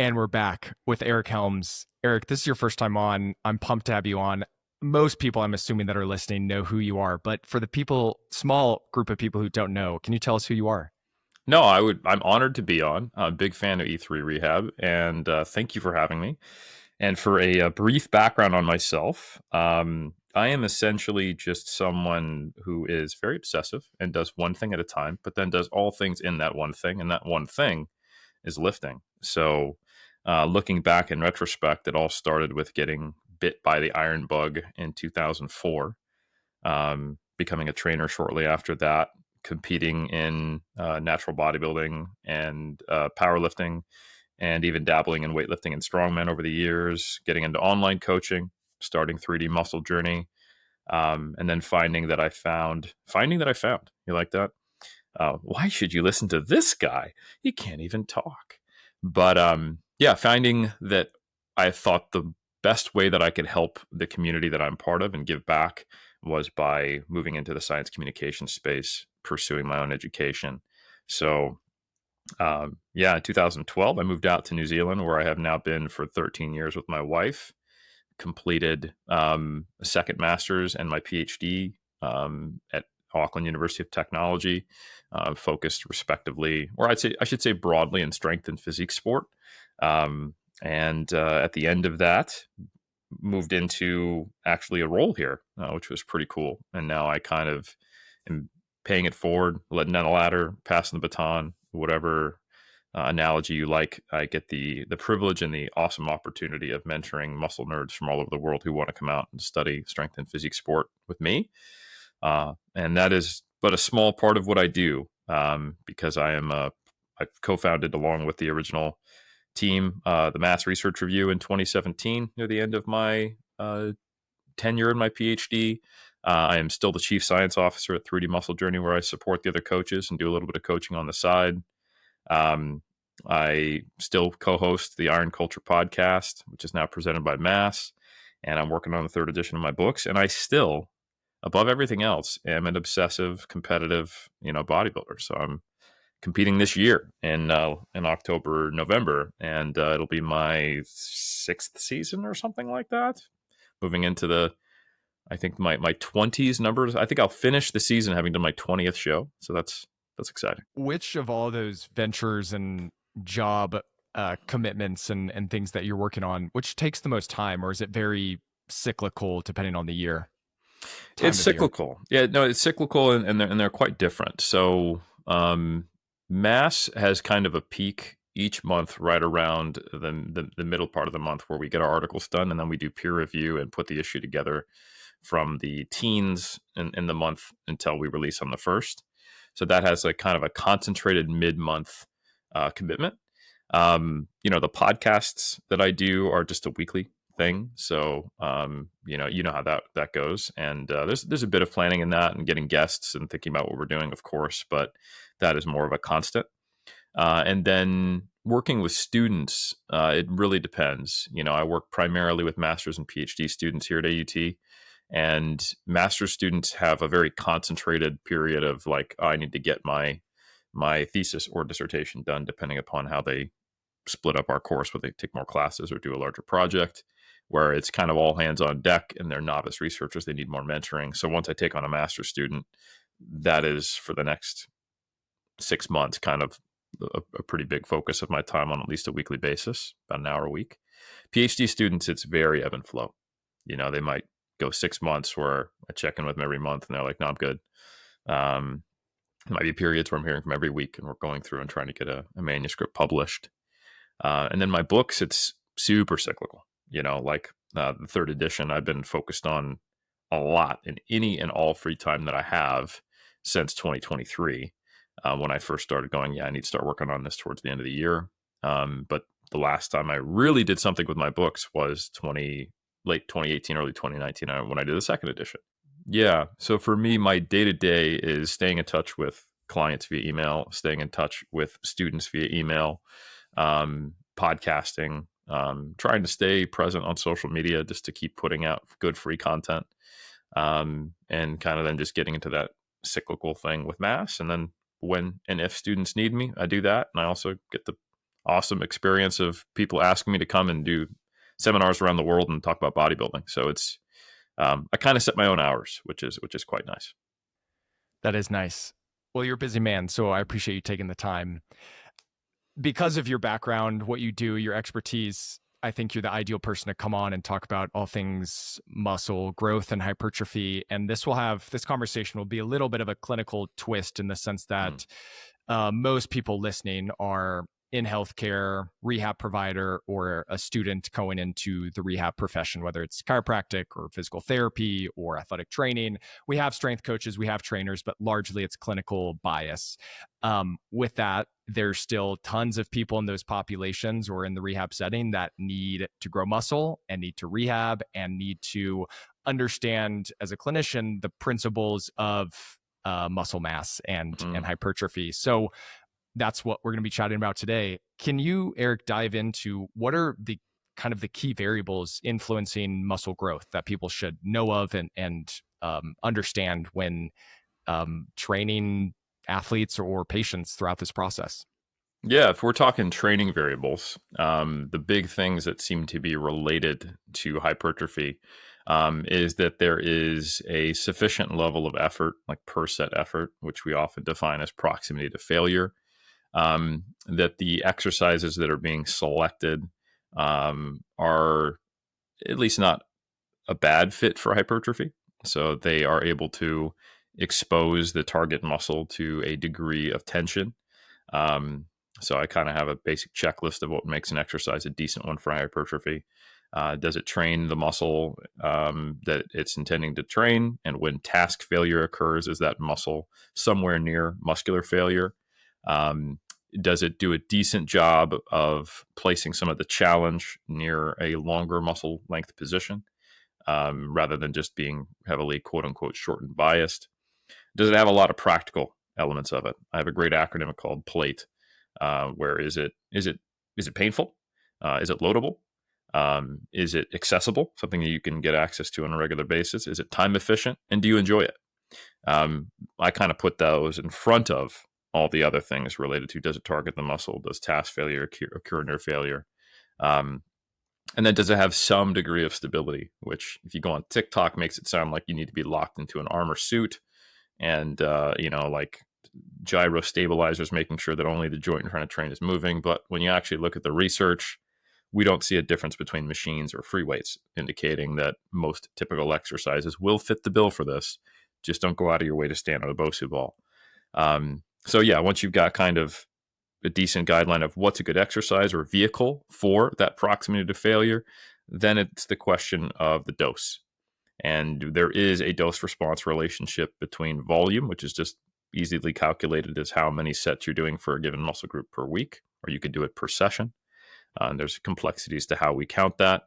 And we're back with Eric Helms. Eric, this is your first time on. I'm pumped to have you on. Most people, I'm assuming, that are listening know who you are, but for the people, small group of people who don't know, can you tell us who you are? No, I'm honored to be on. I'm a big fan of E3 Rehab, and thank you for having me. And for a brief background on myself, I am essentially just someone who is very obsessive and does one thing at a time, but then does all things in that one thing, and that one thing is lifting. So, looking back in retrospect, it all started with getting bit by the iron bug in 2004, becoming a trainer shortly after that, competing in natural bodybuilding and powerlifting, and even dabbling in weightlifting and strongman over the years, getting into online coaching, starting 3D Muscle Journey, and then finding that I found. You like that? Why should you listen to this guy? He can't even talk. But yeah, finding that I thought the best way that I could help the community that I'm part of and give back was by moving into the science communication space, pursuing my own education. So, yeah, in 2012, I moved out to New Zealand, where I have now been for 13 years with my wife. Completed a second master's and my PhD at Auckland University of Technology, focused respectively, or I should say broadly, in strength and physique sport. And at the end of that, moved into actually a role here, which was pretty cool. And now I kind of am paying it forward, letting down the ladder, passing the baton, whatever analogy you like. I get the privilege and the awesome opportunity of mentoring muscle nerds from all over the world who want to come out and study strength and physique sport with me. And that is but a small part of what I do, because I've co-founded along with the original team the Mass Research Review in 2017, near the end of my tenure in my PhD. I am still the chief science officer at 3D Muscle Journey, where I support the other coaches and do a little bit of coaching on the side. Um, I still co-host the Iron Culture podcast, which is now presented by Mass, and I'm working on the third edition of my books. And I still, above everything else, am an obsessive, competitive, bodybuilder. So I'm competing this year in October, November, and it'll be my sixth season or something like that. Moving into I think my 20s numbers. I think I'll finish the season having done my 20th show. So that's exciting. Which of all those ventures and job commitments and things that you're working on, which takes the most time, or is it very cyclical depending on the year, It's time of the year? cyclical. Yeah, no, it's cyclical, and they're quite different. So, Mass has kind of a peak each month, right around the middle part of the month, where we get our articles done, and then we do peer review and put the issue together from the teens in the month until we release on the first. So that has a kind of a concentrated mid-month commitment. The podcasts that I do are just a weekly thing. So, you know how that goes. And there's a bit of planning in that and getting guests and thinking about what we're doing, of course, but that is more of a constant. And then working with students, it really depends. I work primarily with master's and PhD students here at AUT. And master's students have a very concentrated period of like, I need to get my thesis or dissertation done, depending upon how they split up our course, whether they take more classes or do a larger project, where it's kind of all hands on deck and they're novice researchers. They need more mentoring. So once I take on a master's student, that is for the next 6 months, kind of a pretty big focus of my time on at least a weekly basis, about an hour a week. PhD students, it's very ebb and flow. They might go 6 months where I check in with them every month and they're like, no, I'm good. Might be periods where I'm hearing from every week and we're going through and trying to get a manuscript published. And then my books, it's super cyclical. Like the third edition, I've been focused on a lot in any and all free time that I have since 2023. When I first started going, yeah, I need to start working on this towards the end of the year. But the last time I really did something with my books was late 2018, early 2019, when I did the second edition. Yeah. So for me, my day to day is staying in touch with clients via email, staying in touch with students via email, podcasting, trying to stay present on social media just to keep putting out good free content, and kind of then just getting into that cyclical thing with Mass. And then when and if students need me, I do that. And I also get the awesome experience of people asking me to come and do seminars around the world and talk about bodybuilding. So it's I kind of set my own hours, which is quite nice. That is nice. Well, you're a busy man, so I appreciate you taking the time. Because of your background, what you do, your expertise, I think you're the ideal person to come on and talk about all things muscle growth and hypertrophy. And this conversation will be a little bit of a clinical twist in the sense Mm. that most people listening are in healthcare, rehab provider, or a student going into the rehab profession, whether it's chiropractic or physical therapy or athletic training. We have strength coaches, we have trainers, but largely it's clinical bias. With that, there's still tons of people in those populations or in the rehab setting that need to grow muscle and need to rehab and need to understand as a clinician the principles of muscle mass and Mm. hypertrophy. So that's what we're going to be chatting about today. Can you, Eric, dive into what are the kind of the key variables influencing muscle growth that people should know of and understand when training athletes or patients throughout this process? Yeah, if we're talking training variables, the big things that seem to be related to hypertrophy is that there is a sufficient level of effort, like per set effort, which we often define as proximity to failure. That the exercises that are being selected are at least not a bad fit for hypertrophy. So they are able to expose the target muscle to a degree of tension. Um, so I kind of have a basic checklist of what makes an exercise a decent one for hypertrophy. Does it train the muscle that it's intending to train? And when task failure occurs, is that muscle somewhere near muscular failure? Um, does it do a decent job of placing some of the challenge near a longer muscle length position rather than just being heavily quote unquote short and biased? Does it have a lot of practical elements of it? I have a great acronym called PLATE. Where is it painful? Is it loadable? Is it accessible? Something that you can get access to on a regular basis? Is it time efficient? And do you enjoy it? I kind of put those in front of all the other things related to: does it target the muscle? Does task failure occur near failure? Um, and then does it have some degree of stability? Which, if you go on TikTok, makes it sound like you need to be locked into an armor suit and like gyro stabilizers, making sure that only the joint in front of train is moving. But when you actually look at the research, we don't see a difference between machines or free weights, indicating that most typical exercises will fit the bill for this. Just don't go out of your way to stand on a Bosu ball. So yeah, once you've got kind of a decent guideline of what's a good exercise or vehicle for that proximity to failure, then it's the question of the dose. And there is a dose response relationship between volume, which is just easily calculated as how many sets you're doing for a given muscle group per week, or you could do it per session. And there's complexities to how we count that.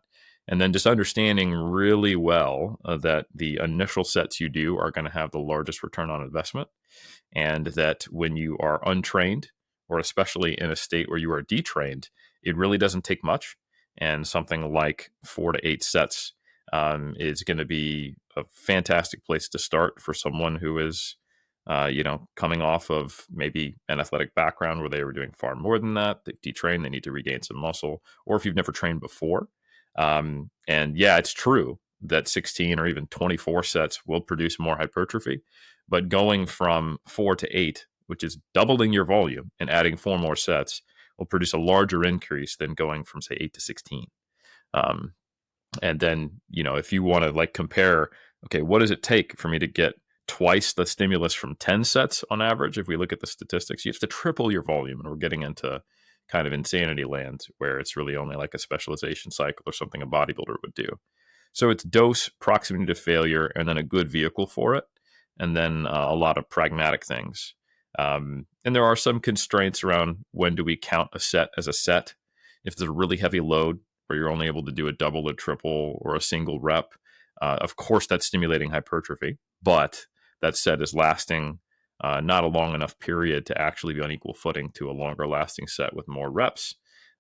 And then just understanding really well that the initial sets you do are going to have the largest return on investment. And that when you are untrained, or especially in a state where you are detrained, it really doesn't take much. And something like 4 to 8 sets is going to be a fantastic place to start for someone who is, coming off of maybe an athletic background where they were doing far more than that. They've detrained, they need to regain some muscle, or if you've never trained before. And yeah, it's true that 16 or even 24 sets will produce more hypertrophy, but going from 4 to 8, which is doubling your volume and adding 4 more sets, will produce a larger increase than going from, say, 8 to 16. Um, and then, if you want to like compare, okay, what does it take for me to get twice the stimulus from 10 sets on average? If we look at the statistics, you have to triple your volume. And we're getting into kind of insanity land where it's really only like a specialization cycle or something a bodybuilder would do. So it's dose, proximity to failure, and then a good vehicle for it. And then a lot of pragmatic things. And there are some constraints around when do we count a set as a set. If it's a really heavy load, where you're only able to do a double, a triple, or a single rep. Of course, that's stimulating hypertrophy, but that set is lasting not a long enough period to actually be on equal footing to a longer lasting set with more reps.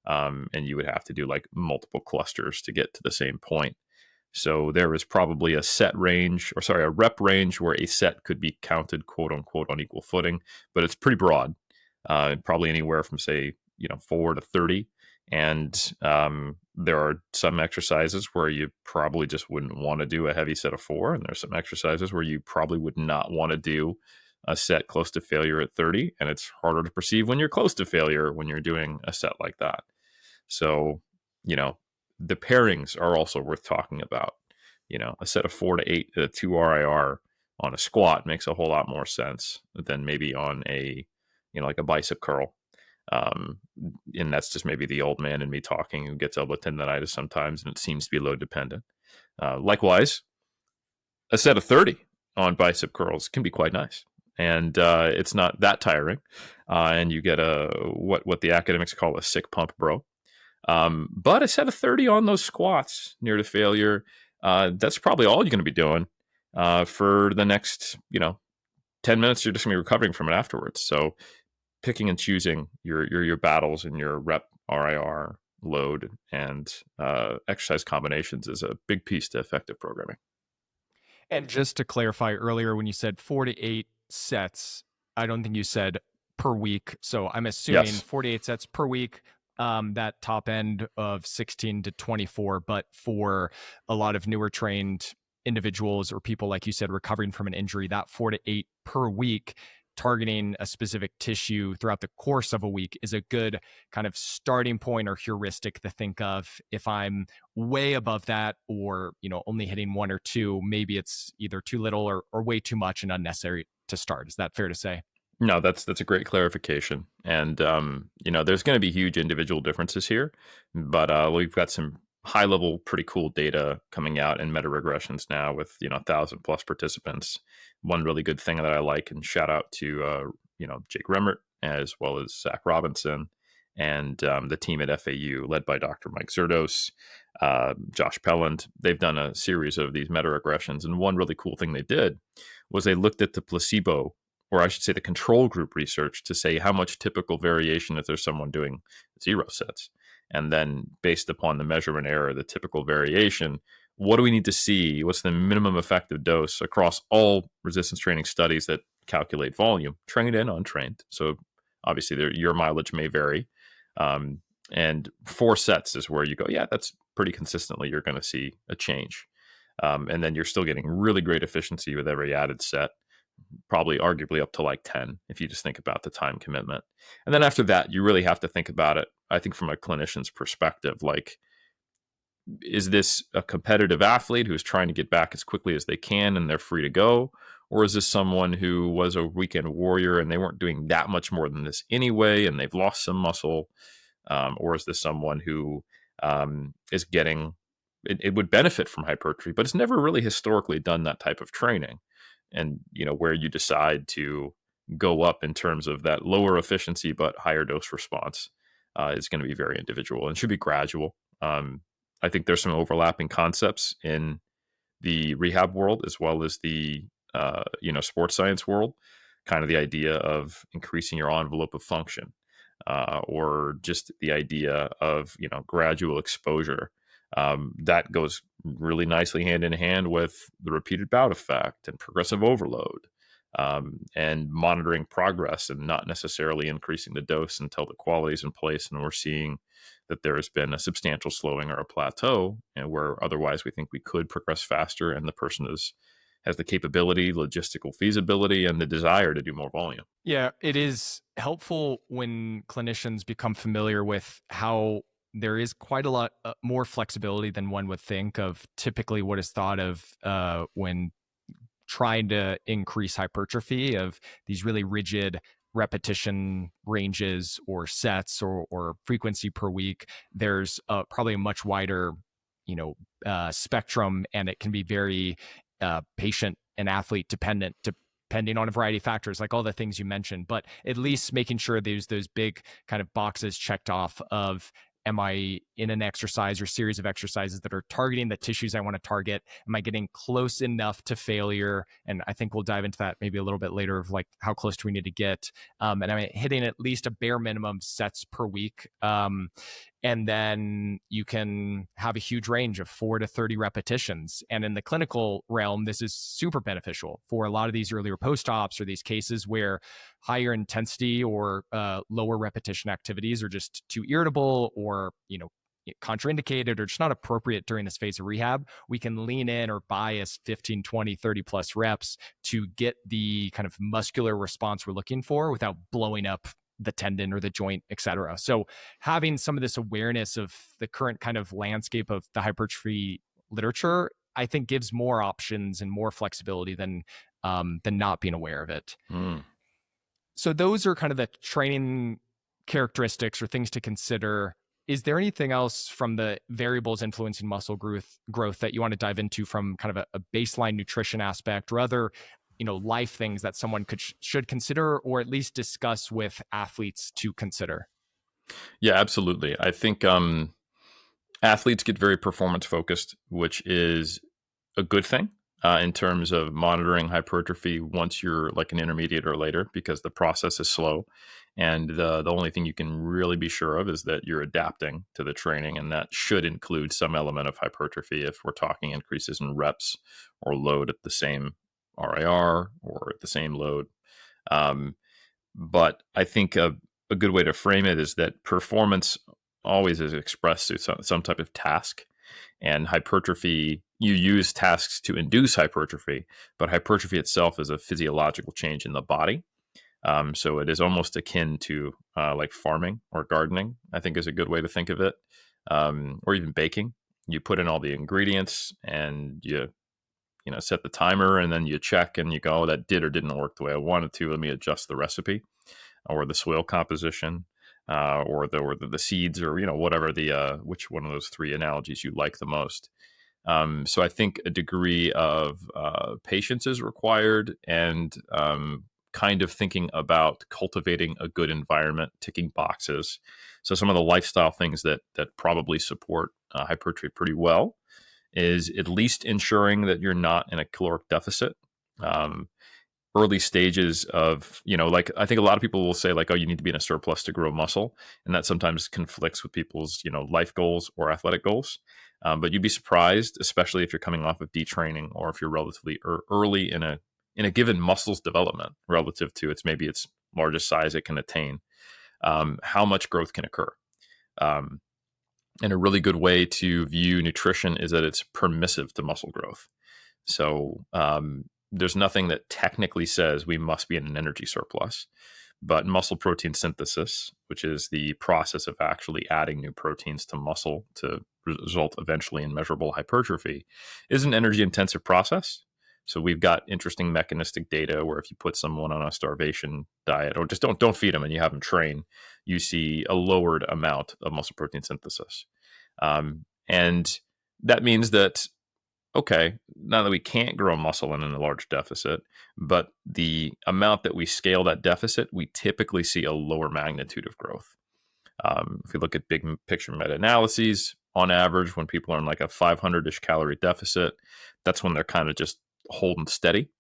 And you would have to do like multiple clusters to get to the same point. So there is probably a rep range where a set could be counted, quote unquote, on equal footing, but it's pretty broad. Probably anywhere from, say, 4 to 30. And there are some exercises where you probably just wouldn't want to do a heavy set of 4. And there's some exercises where you probably would not want to do a set close to failure at 30. And it's harder to perceive when you're close to failure when you're doing a set like that. So, you know, the pairings are also worth talking about. A set of 4 to 8 at a 2 RIR on a squat makes a whole lot more sense than maybe on a, like a bicep curl. And that's just maybe the old man in me talking, who gets elbow tendonitis sometimes, and it seems to be load dependent. Likewise, a set of 30 on bicep curls can be quite nice. And it's not that tiring. And you get what the academics call a sick pump bro. But a set of 30 on those squats near to failure, that's probably all you're going to be doing for the next, 10 minutes. You're just going to be recovering from it afterwards. So picking and choosing your battles and your rep RIR load and exercise combinations is a big piece to effective programming. And just to clarify, earlier when you said 4 to 8 sets, I don't think you said per week. So I'm assuming Yes. 48 sets per week, that top end of 16 to 24. But for a lot of newer trained individuals or people, like you said, recovering from an injury, that 4 to 8 per week, targeting a specific tissue throughout the course of a week, is a good kind of starting point or heuristic to think of. If I'm way above that, or only hitting 1 or 2, maybe it's either too little or way too much and unnecessary to start. Is that fair to say? No, that's a great clarification. And there's going to be huge individual differences here, but we've got some high level, pretty cool data coming out in meta regressions now with 1,000+ participants. One really good thing that I like, and shout out to Jake Remmert as well as Zach Robinson and the team at FAU led by Dr. Mike Zerdos, Josh Pelland. They've done a series of these meta regressions, and one really cool thing they did was they looked at the placebo, or I should say the control group research, to say how much typical variation if there's someone doing 0 sets. And then based upon the measurement error, the typical variation, what do we need to see? What's the minimum effective dose across all resistance training studies that calculate volume, trained and untrained? So obviously your mileage may vary. And 4 sets is where you go, yeah, that's pretty consistently you're going to see a change. And then you're still getting really great efficiency with every added set, probably arguably up to like 10 if you just think about the time commitment. And then after that, you really have to think about it, I think, from a clinician's perspective. Like, is this a competitive athlete who's trying to get back as quickly as they can and they're free to go? Or is this someone who was a weekend warrior and they weren't doing that much more than this anyway and they've lost some muscle? Or is this someone who is getting, it would benefit from hypertrophy, but it's never really historically done that type of training? And where you decide to go up in terms of that lower efficiency but higher dose response is going to be very individual and should be gradual. I think there's some overlapping concepts in the rehab world as well as the sports science world. Kind of the idea of increasing your envelope of function, or just the idea of gradual exposure. That goes really nicely hand in hand with the repeated bout effect and progressive overload, and monitoring progress and not necessarily increasing the dose until the quality is in place and we're seeing that there has been a substantial slowing or a plateau, and where otherwise we think we could progress faster and the person has the capability, logistical feasibility, and the desire to do more volume. Yeah, it is helpful when clinicians become familiar with how there is quite a lot more flexibility than one would think of. Typically what is thought of when trying to increase hypertrophy, of these really rigid repetition ranges or sets or frequency per week. There's probably a much wider spectrum, and it can be very patient and athlete dependent, depending on a variety of factors, like all the things you mentioned. But at least making sure there's those big kind of boxes checked off of, am I in an exercise or series of exercises that are targeting the tissues I want to target? Am I getting close enough to failure? And I think we'll dive into that maybe a little bit later, of like, how close do we need to get? And I'm hitting at least a bare minimum sets per week. And then you can have a huge range of 4 to 30 repetitions. And in the clinical realm, this is super beneficial for a lot of these earlier post-ops or these cases where higher intensity or lower repetition activities are just too irritable or, contraindicated or just not appropriate during this phase of rehab. We can lean in or bias 15, 20, 30 plus reps to get the kind of muscular response we're looking for without blowing up the tendon or the joint, et cetera. So having some of this awareness of the current kind of landscape of the hypertrophy literature, I think gives more options and more flexibility than not being aware of it. Mm. So those are kind of the training characteristics or things to consider. Is there anything else from the variables influencing muscle growth that you want to dive into from kind of a baseline nutrition aspect or other, life things that someone should consider or at least discuss with athletes to consider? Yeah, absolutely. I think athletes get very performance focused, which is a good thing in terms of monitoring hypertrophy once you're like an intermediate or later, because the process is slow. And the only thing you can really be sure of is that you're adapting to the training. And that should include some element of hypertrophy if we're talking increases in reps or load at the same RIR or at the same load. Um, but I think a good way to frame it is that performance always is expressed through some type of task. And hypertrophy, you use tasks to induce hypertrophy, but hypertrophy itself is a physiological change in the body. So it is almost akin to like farming or gardening, I think is a good way to think of it, or even baking. You put in all the ingredients and you set the timer and then you check and you go, oh, that did or didn't work the way I wanted to. Let me adjust the recipe or the soil composition, or the seeds, or whatever the which one of those three analogies you like the most. So I think a degree of patience is required, and kind of thinking about cultivating a good environment, ticking boxes. So some of the lifestyle things that probably support hypertrophy pretty well is at least ensuring that you're not in a caloric deficit. Um, Early stages of, like I think a lot of people will say like, oh, you need to be in a surplus to grow muscle. And that sometimes conflicts with people's, life goals or athletic goals. But you'd be surprised, especially if you're coming off of detraining or if you're relatively early in a given muscle's development relative to its largest size it can attain, how much growth can occur. Um, and a really good way to view nutrition is that it's permissive to muscle growth. So there's nothing that technically says we must be in an energy surplus, but muscle protein synthesis, which is the process of actually adding new proteins to muscle to result eventually in measurable hypertrophy, is an energy intensive process. So we've got interesting mechanistic data where if you put someone on a starvation diet or just don't feed them and you have them train, you see a lowered amount of muscle protein synthesis. And that means that, okay, now that we can't grow muscle in a large deficit, but the amount that we scale that deficit, we typically see a lower magnitude of growth. If we look at big picture meta-analyses, on average, when people are in like a 500-ish calorie deficit, that's when they're kind of just holding steady.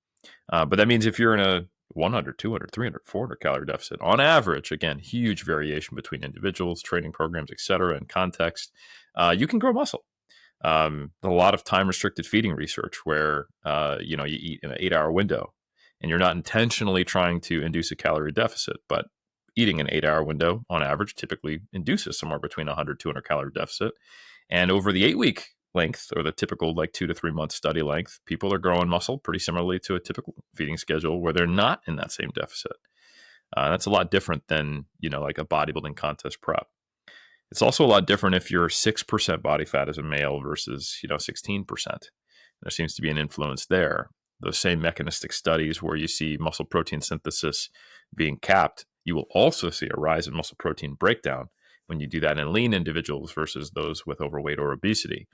But that means if you're in a 100, 200, 300, 400 calorie deficit, on average, again, huge variation between individuals, training programs, et cetera, and context, you can grow muscle. A lot of time restricted feeding research where you eat in an 8-hour window and you're not intentionally trying to induce a calorie deficit, but eating an 8-hour window on average typically induces somewhere between 100 200 calorie deficit. And over the 8-week length, or the typical like 2 to 3 month study length, people are growing muscle pretty similarly to a typical feeding schedule where they're not in that same deficit. That's a lot different than like a bodybuilding contest prep. It's also a lot different if you're 6% body fat as a male versus 16%. There seems to be an influence there. Those same mechanistic studies where you see muscle protein synthesis being capped, you will also see a rise in muscle protein breakdown when you do that in lean individuals versus those with overweight or obesity.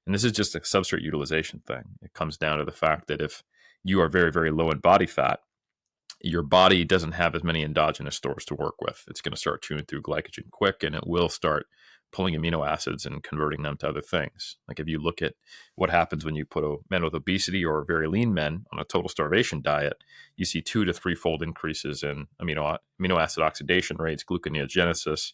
And this is just a substrate utilization thing. It comes down to the fact that if you are very, very low in body fat, your body doesn't have as many endogenous stores to work with. It's going to start chewing through glycogen quick, and it will start pulling amino acids and converting them to other things. Like if you look at what happens when you put a men with obesity or very lean men on a total starvation diet, you see 2 to 3-fold increases in amino acid oxidation rates, gluconeogenesis,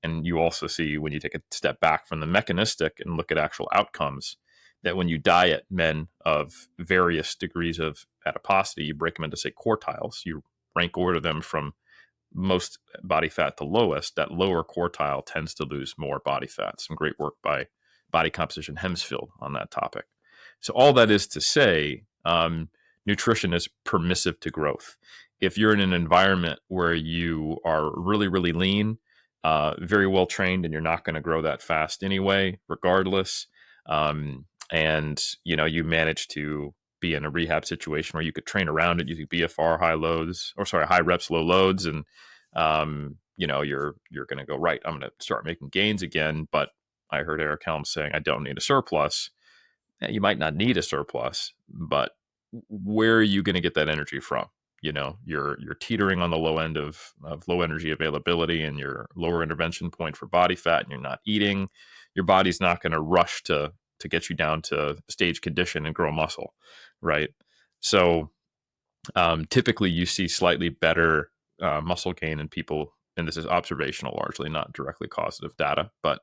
And you also see, when you take a step back from the mechanistic and look at actual outcomes, that when you diet men of various degrees of adiposity, you break them into, say, quartiles. You rank order them from most body fat to lowest. That lower quartile tends to lose more body fat. Some great work by body composition Hemsfield on that topic. So all that is to say, nutrition is permissive to growth. If you're in an environment where you are really, really lean, very well trained, and you're not going to grow that fast anyway, regardless, and you manage to be in a rehab situation where you could train around it using BFR, high reps, low loads, and you're going to go, right, I'm going to start making gains again. But I heard Eric Helms saying, I don't need a surplus. You might not need a surplus, but where are you going to get that energy from? You're teetering on the low end of low energy availability and your lower intervention point for body fat, and you're not eating. Your body's not going to rush to get you down to stage condition and grow muscle, right? So typically you see slightly better muscle gain in people, and this is observational largely, not directly causative data, but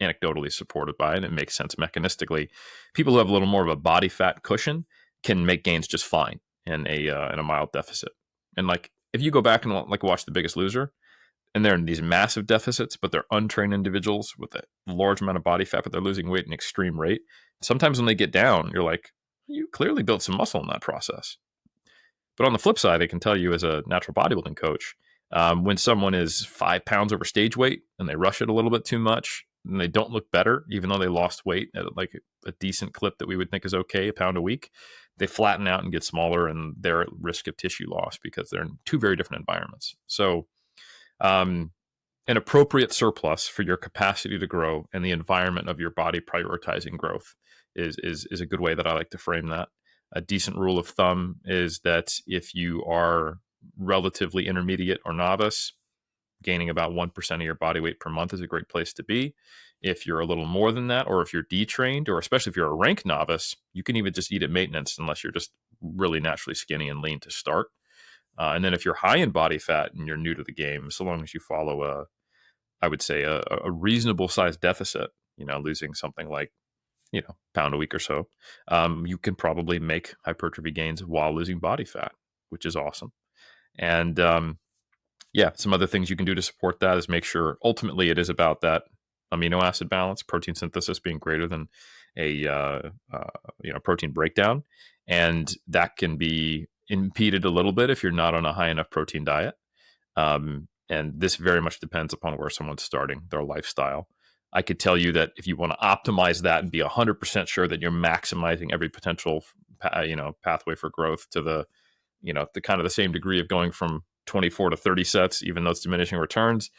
anecdotally supported by it. It makes sense mechanistically. People who have a little more of a body fat cushion can make gains just fine in a mild deficit. And like, if you go back and watch The Biggest Loser, and they're in these massive deficits, but they're untrained individuals with a large amount of body fat, but they're losing weight at an extreme rate. Sometimes when they get down, you're like, you clearly built some muscle in that process. But on the flip side, I can tell you as a natural bodybuilding coach, when someone is 5 pounds over stage weight and they rush it a little bit too much, and they don't look better, even though they lost weight at like a decent clip that we would think is okay, a pound a week, they flatten out and get smaller, and they're at risk of tissue loss because they're in two very different environments. So an appropriate surplus for your capacity to grow and the environment of your body prioritizing growth is a good way that I like to frame that. A decent rule of thumb is that if you are relatively intermediate or novice, gaining about 1% of your body weight per month is a great place to be. If you're a little more than that, or if you're detrained, or especially if you're a rank novice, you can even just eat at maintenance unless you're just really naturally skinny and lean to start. And then if you're high in body fat and you're new to the game, so long as you follow I would say a reasonable sized deficit, losing something like, pound a week or so, you can probably make hypertrophy gains while losing body fat, which is awesome. And some other things you can do to support that is make sure ultimately it is about that amino acid balance, protein synthesis being greater than a protein breakdown, and that can be impeded a little bit if you're not on a high enough protein diet. And this very much depends upon where someone's starting, their lifestyle. I could tell you that if you want to optimize that and be 100% sure that you're maximizing every potential, pathway for growth to the kind of the same degree of going from 24 to 30 sets, even though it's diminishing returns,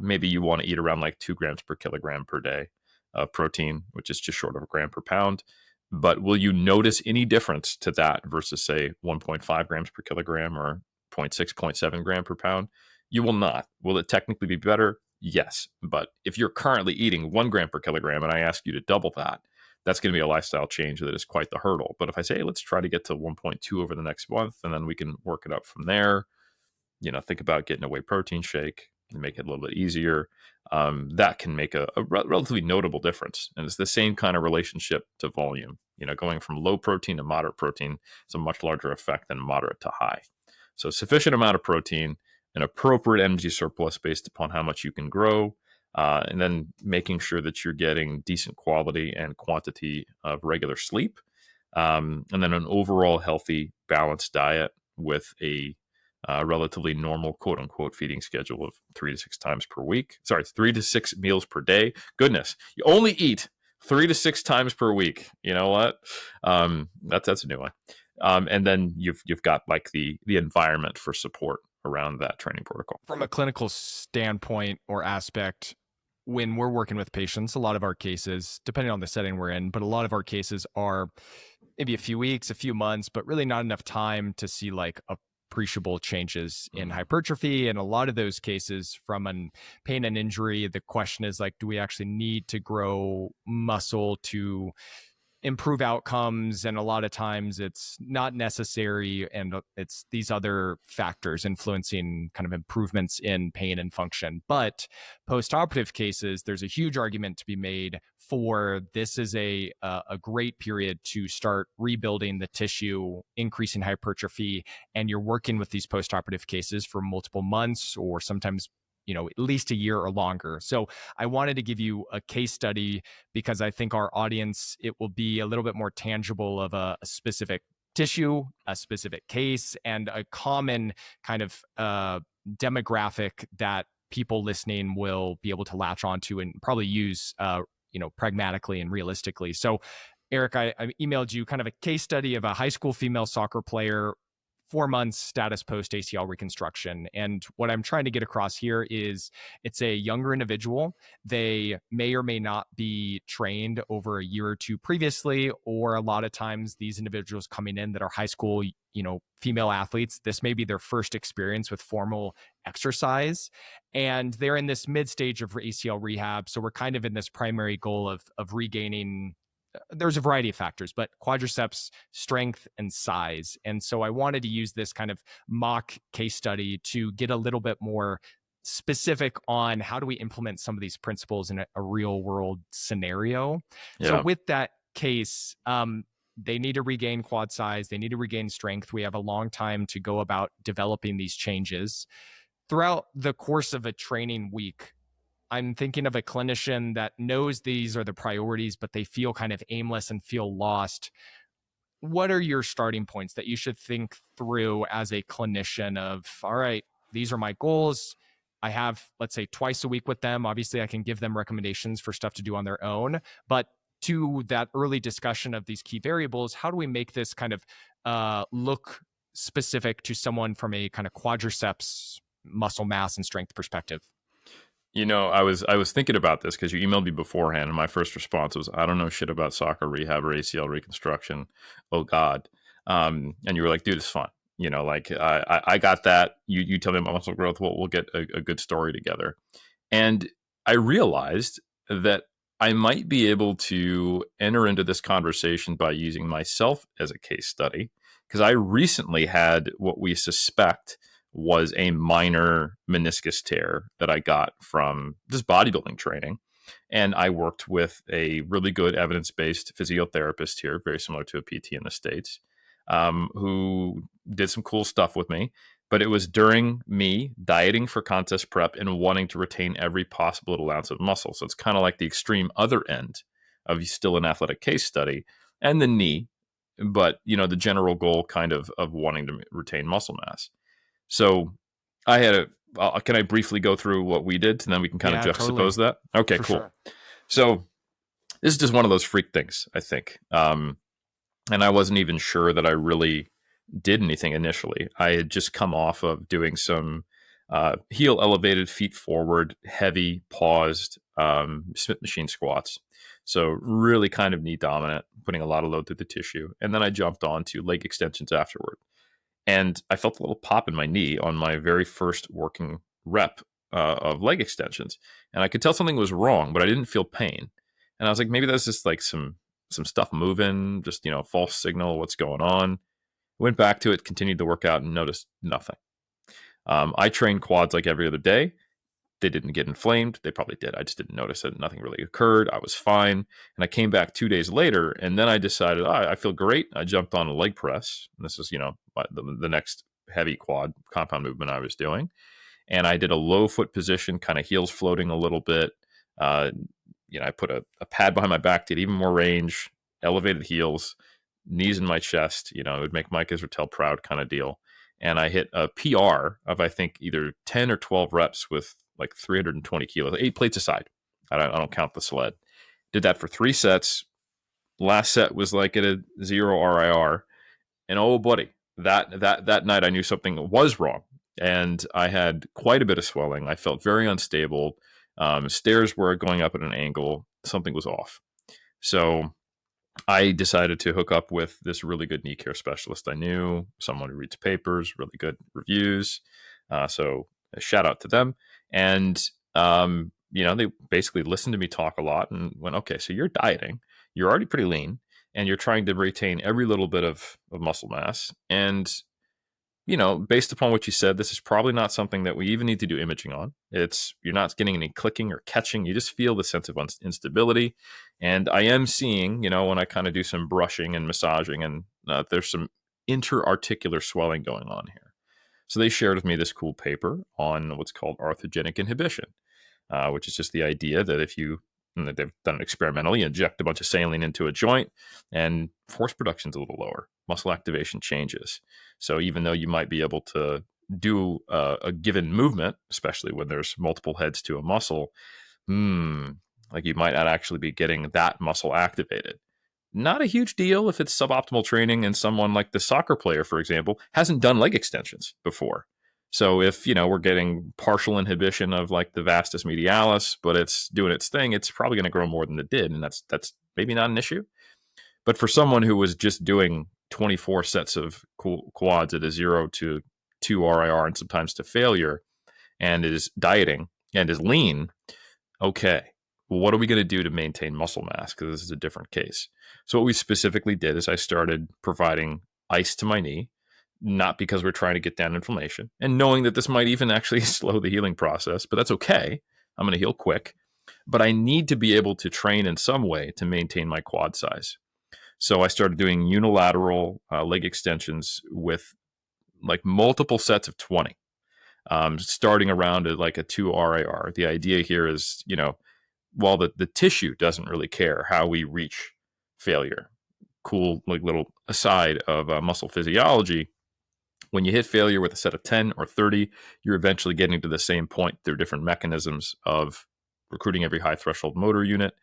maybe you want to eat around like 2 grams per kilogram per day of protein, which is just short of a gram per pound. But will you notice any difference to that versus, say, 1.5 grams per kilogram or 0.6, 0.7 gram per pound? You will not. Will it technically be better? Yes. But if you're currently eating 1 gram per kilogram and I ask you to double that, that's going to be a lifestyle change that is quite the hurdle. But if I say, hey, let's try to get to 1.2 over the next month, and then we can work it up from there, think about getting a whey protein shake and make it a little bit easier. That can make a relatively notable difference. And it's the same kind of relationship to volume. Going from low protein to moderate protein is a much larger effect than moderate to high. So sufficient amount of protein, an appropriate energy surplus based upon how much you can grow, and then making sure that you're getting decent quality and quantity of regular sleep, and then an overall healthy, balanced diet with a relatively normal, quote unquote, feeding schedule of 3 to 6 times per week. Sorry, 3 to 6 meals per day. Goodness, you only eat 3 to 6 times per week. You know what? That's a new one. And then you've got like the environment for support around that training protocol. From a clinical standpoint or aspect, when we're working with patients, a lot of our cases, depending on the setting we're in, but a lot of our cases are maybe a few weeks, a few months, but really not enough time to see like appreciable changes in hypertrophy. And a lot of those cases from an pain and injury, the question is like, do we actually need to grow muscle to improve outcomes, and a lot of times it's not necessary, and it's these other factors influencing kind of improvements in pain and function. But post-operative cases, there's a huge argument to be made for this is a great period to start rebuilding the tissue, increasing hypertrophy, and you're working with these post-operative cases for multiple months or sometimes at least a year or longer. So I wanted to give you a case study because I think our audience, it will be a little bit more tangible of a specific tissue, a specific case, and a common kind of demographic that people listening will be able to latch onto and probably use, pragmatically and realistically. So, Eric, I emailed you kind of a case study of a high school female soccer player, 4 months status post ACL reconstruction. And what I'm trying to get across here is it's a younger individual. They may or may not be trained over a year or two previously, or a lot of times these individuals coming in that are high school, female athletes, this may be their first experience with formal exercise. And they're in this mid stage of ACL rehab. So we're kind of in this primary goal of regaining, there's a variety of factors, but quadriceps strength and size. And so I wanted to use this kind of mock case study to get a little bit more specific on how do we implement some of these principles in a real world scenario. Yeah. So with that case, they need to regain quad size, they need to regain strength. We have a long time to go about developing these changes. Throughout the course of a training week, I'm thinking of a clinician that knows these are the priorities, but they feel kind of aimless and feel lost. What are your starting points that you should think through as a clinician of, all right, these are my goals. I have, let's say, twice a week with them. Obviously, I can give them recommendations for stuff to do on their own. But to that early discussion of these key variables, how do we make this kind of look specific to someone from a kind of quadriceps muscle mass and strength perspective? I was thinking about this because you emailed me beforehand, and my first response was, I don't know shit about soccer rehab or ACL reconstruction. Oh God. And you were like, dude, it's fun. I got that. You tell me about muscle growth. We'll get a good story together. And I realized that I might be able to enter into this conversation by using myself as a case study, because I recently had what we suspect was a minor meniscus tear that I got from just bodybuilding training. And I worked with a really good evidence-based physiotherapist here, very similar to a PT in the States, who did some cool stuff with me. But it was during me dieting for contest prep and wanting to retain every possible little ounce of muscle. So it's kind of like the extreme other end of still an athletic case study and the knee, but the general goal kind of wanting to retain muscle mass. So I had can I briefly go through what we did, and then we can kind of juxtapose totally. that? Okay, For cool. sure. So this is just one of those freak things, I think. And I wasn't even sure that I really did anything initially. I had just come off of doing some heel elevated, feet forward, heavy, paused Smith machine squats. So really kind of knee dominant, putting a lot of load through the tissue. And then I jumped on to leg extensions afterward. And I felt a little pop in my knee on my very first working rep of leg extensions. And I could tell something was wrong, but I didn't feel pain. And I was like, maybe that's just like some stuff moving, just, false signal, what's going on. Went back to it, continued the workout, and noticed nothing. I trained quads like every other day. They didn't get inflamed. They probably did. I just didn't notice it. Nothing really occurred. I was fine. And I came back 2 days later, and then I decided, I feel great. I jumped on a leg press. And this is, the next heavy quad compound movement I was doing. And I did a low foot position, kind of heels floating a little bit. I put a pad behind my back, did even more range, elevated heels, knees in my chest. It would make Mike Israetel proud kind of deal. And I hit a PR of, I think, either 10 or 12 reps with like 320 kilos, 8 plates aside. I don't count the sled. Did that for 3 sets. Last set was like at a 0 RIR. And oh, buddy, that night I knew something was wrong. And I had quite a bit of swelling. I felt very unstable. Stairs were going up at an angle. Something was off. So I decided to hook up with this really good knee care specialist I knew, someone who reads papers, really good reviews. So a shout out to them. And, they basically listened to me talk a lot and went, okay, so you're dieting. You're already pretty lean. and you're trying to retain every little bit of muscle mass. And based upon what you said, this is probably not something that we even need to do imaging on. You're not getting any clicking or catching. You just feel the sense of instability. And I am seeing, when I kind of do some brushing and massaging, and there's some interarticular swelling going on here. So they shared with me this cool paper on what's called arthrogenic inhibition, which is just the idea that if you, and they've done it experimentally, inject a bunch of saline into a joint and force production's a little lower, muscle activation changes. So even though you might be able to do a given movement, especially when there's multiple heads to a muscle, like you might not actually be getting that muscle activated. Not a huge deal if it's suboptimal training and someone like the soccer player, for example, hasn't done leg extensions before. So if, we're getting partial inhibition of like the vastus medialis, but it's doing its thing, it's probably going to grow more than it did. And that's maybe not an issue. But for someone who was just doing 24 sets of quads at a 0 to 2 RIR and sometimes to failure, and is dieting and is lean, okay, well, what are we going to do to maintain muscle mass? Because this is a different case. So what we specifically did is I started providing ice to my knee, not because we're trying to get down inflammation, and knowing that this might even actually slow the healing process, but that's okay. I'm going to heal quick. But I need to be able to train in some way to maintain my quad size. So I started doing unilateral leg extensions with like multiple sets of 20, starting around at like a 2 RIR. The idea here is, while the tissue doesn't really care how we reach failure, cool like little aside of muscle physiology, when you hit failure with a set of 10 or 30, you're eventually getting to the same point through different mechanisms of recruiting every high threshold motor unit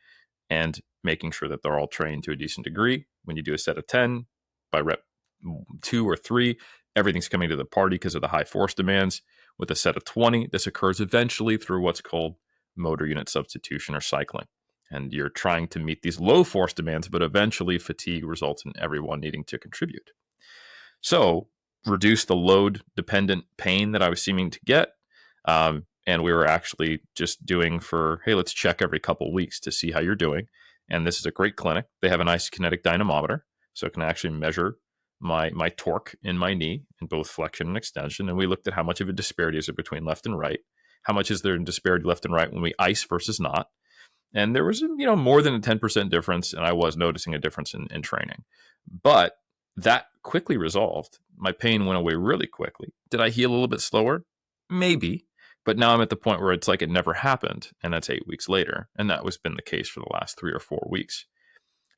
and making sure that they're all trained to a decent degree. When you do a set of 10 by rep 2 or 3, everything's coming to the party because of the high force demands. With a set of 20, this occurs eventually through what's called motor unit substitution or cycling. And you're trying to meet these low force demands, but eventually fatigue results in everyone needing to contribute. So reduce the load dependent pain that I was seeming to get. And we were actually just doing hey, let's check every couple of weeks to see how you're doing. And this is a great clinic. They have a nice kinetic dynamometer, so it can actually measure my torque in my knee in both flexion and extension. And we looked at how much of a disparity is there between left and right. How much is there in disparity left and right when we ice versus not? And there was, more than a 10% difference. And I was noticing a difference in training. But that quickly resolved. My pain went away really quickly. Did I heal a little bit slower? Maybe. But now I'm at the point where it's like it never happened. And that's 8 weeks later. And that was been the case for the last 3 or 4 weeks.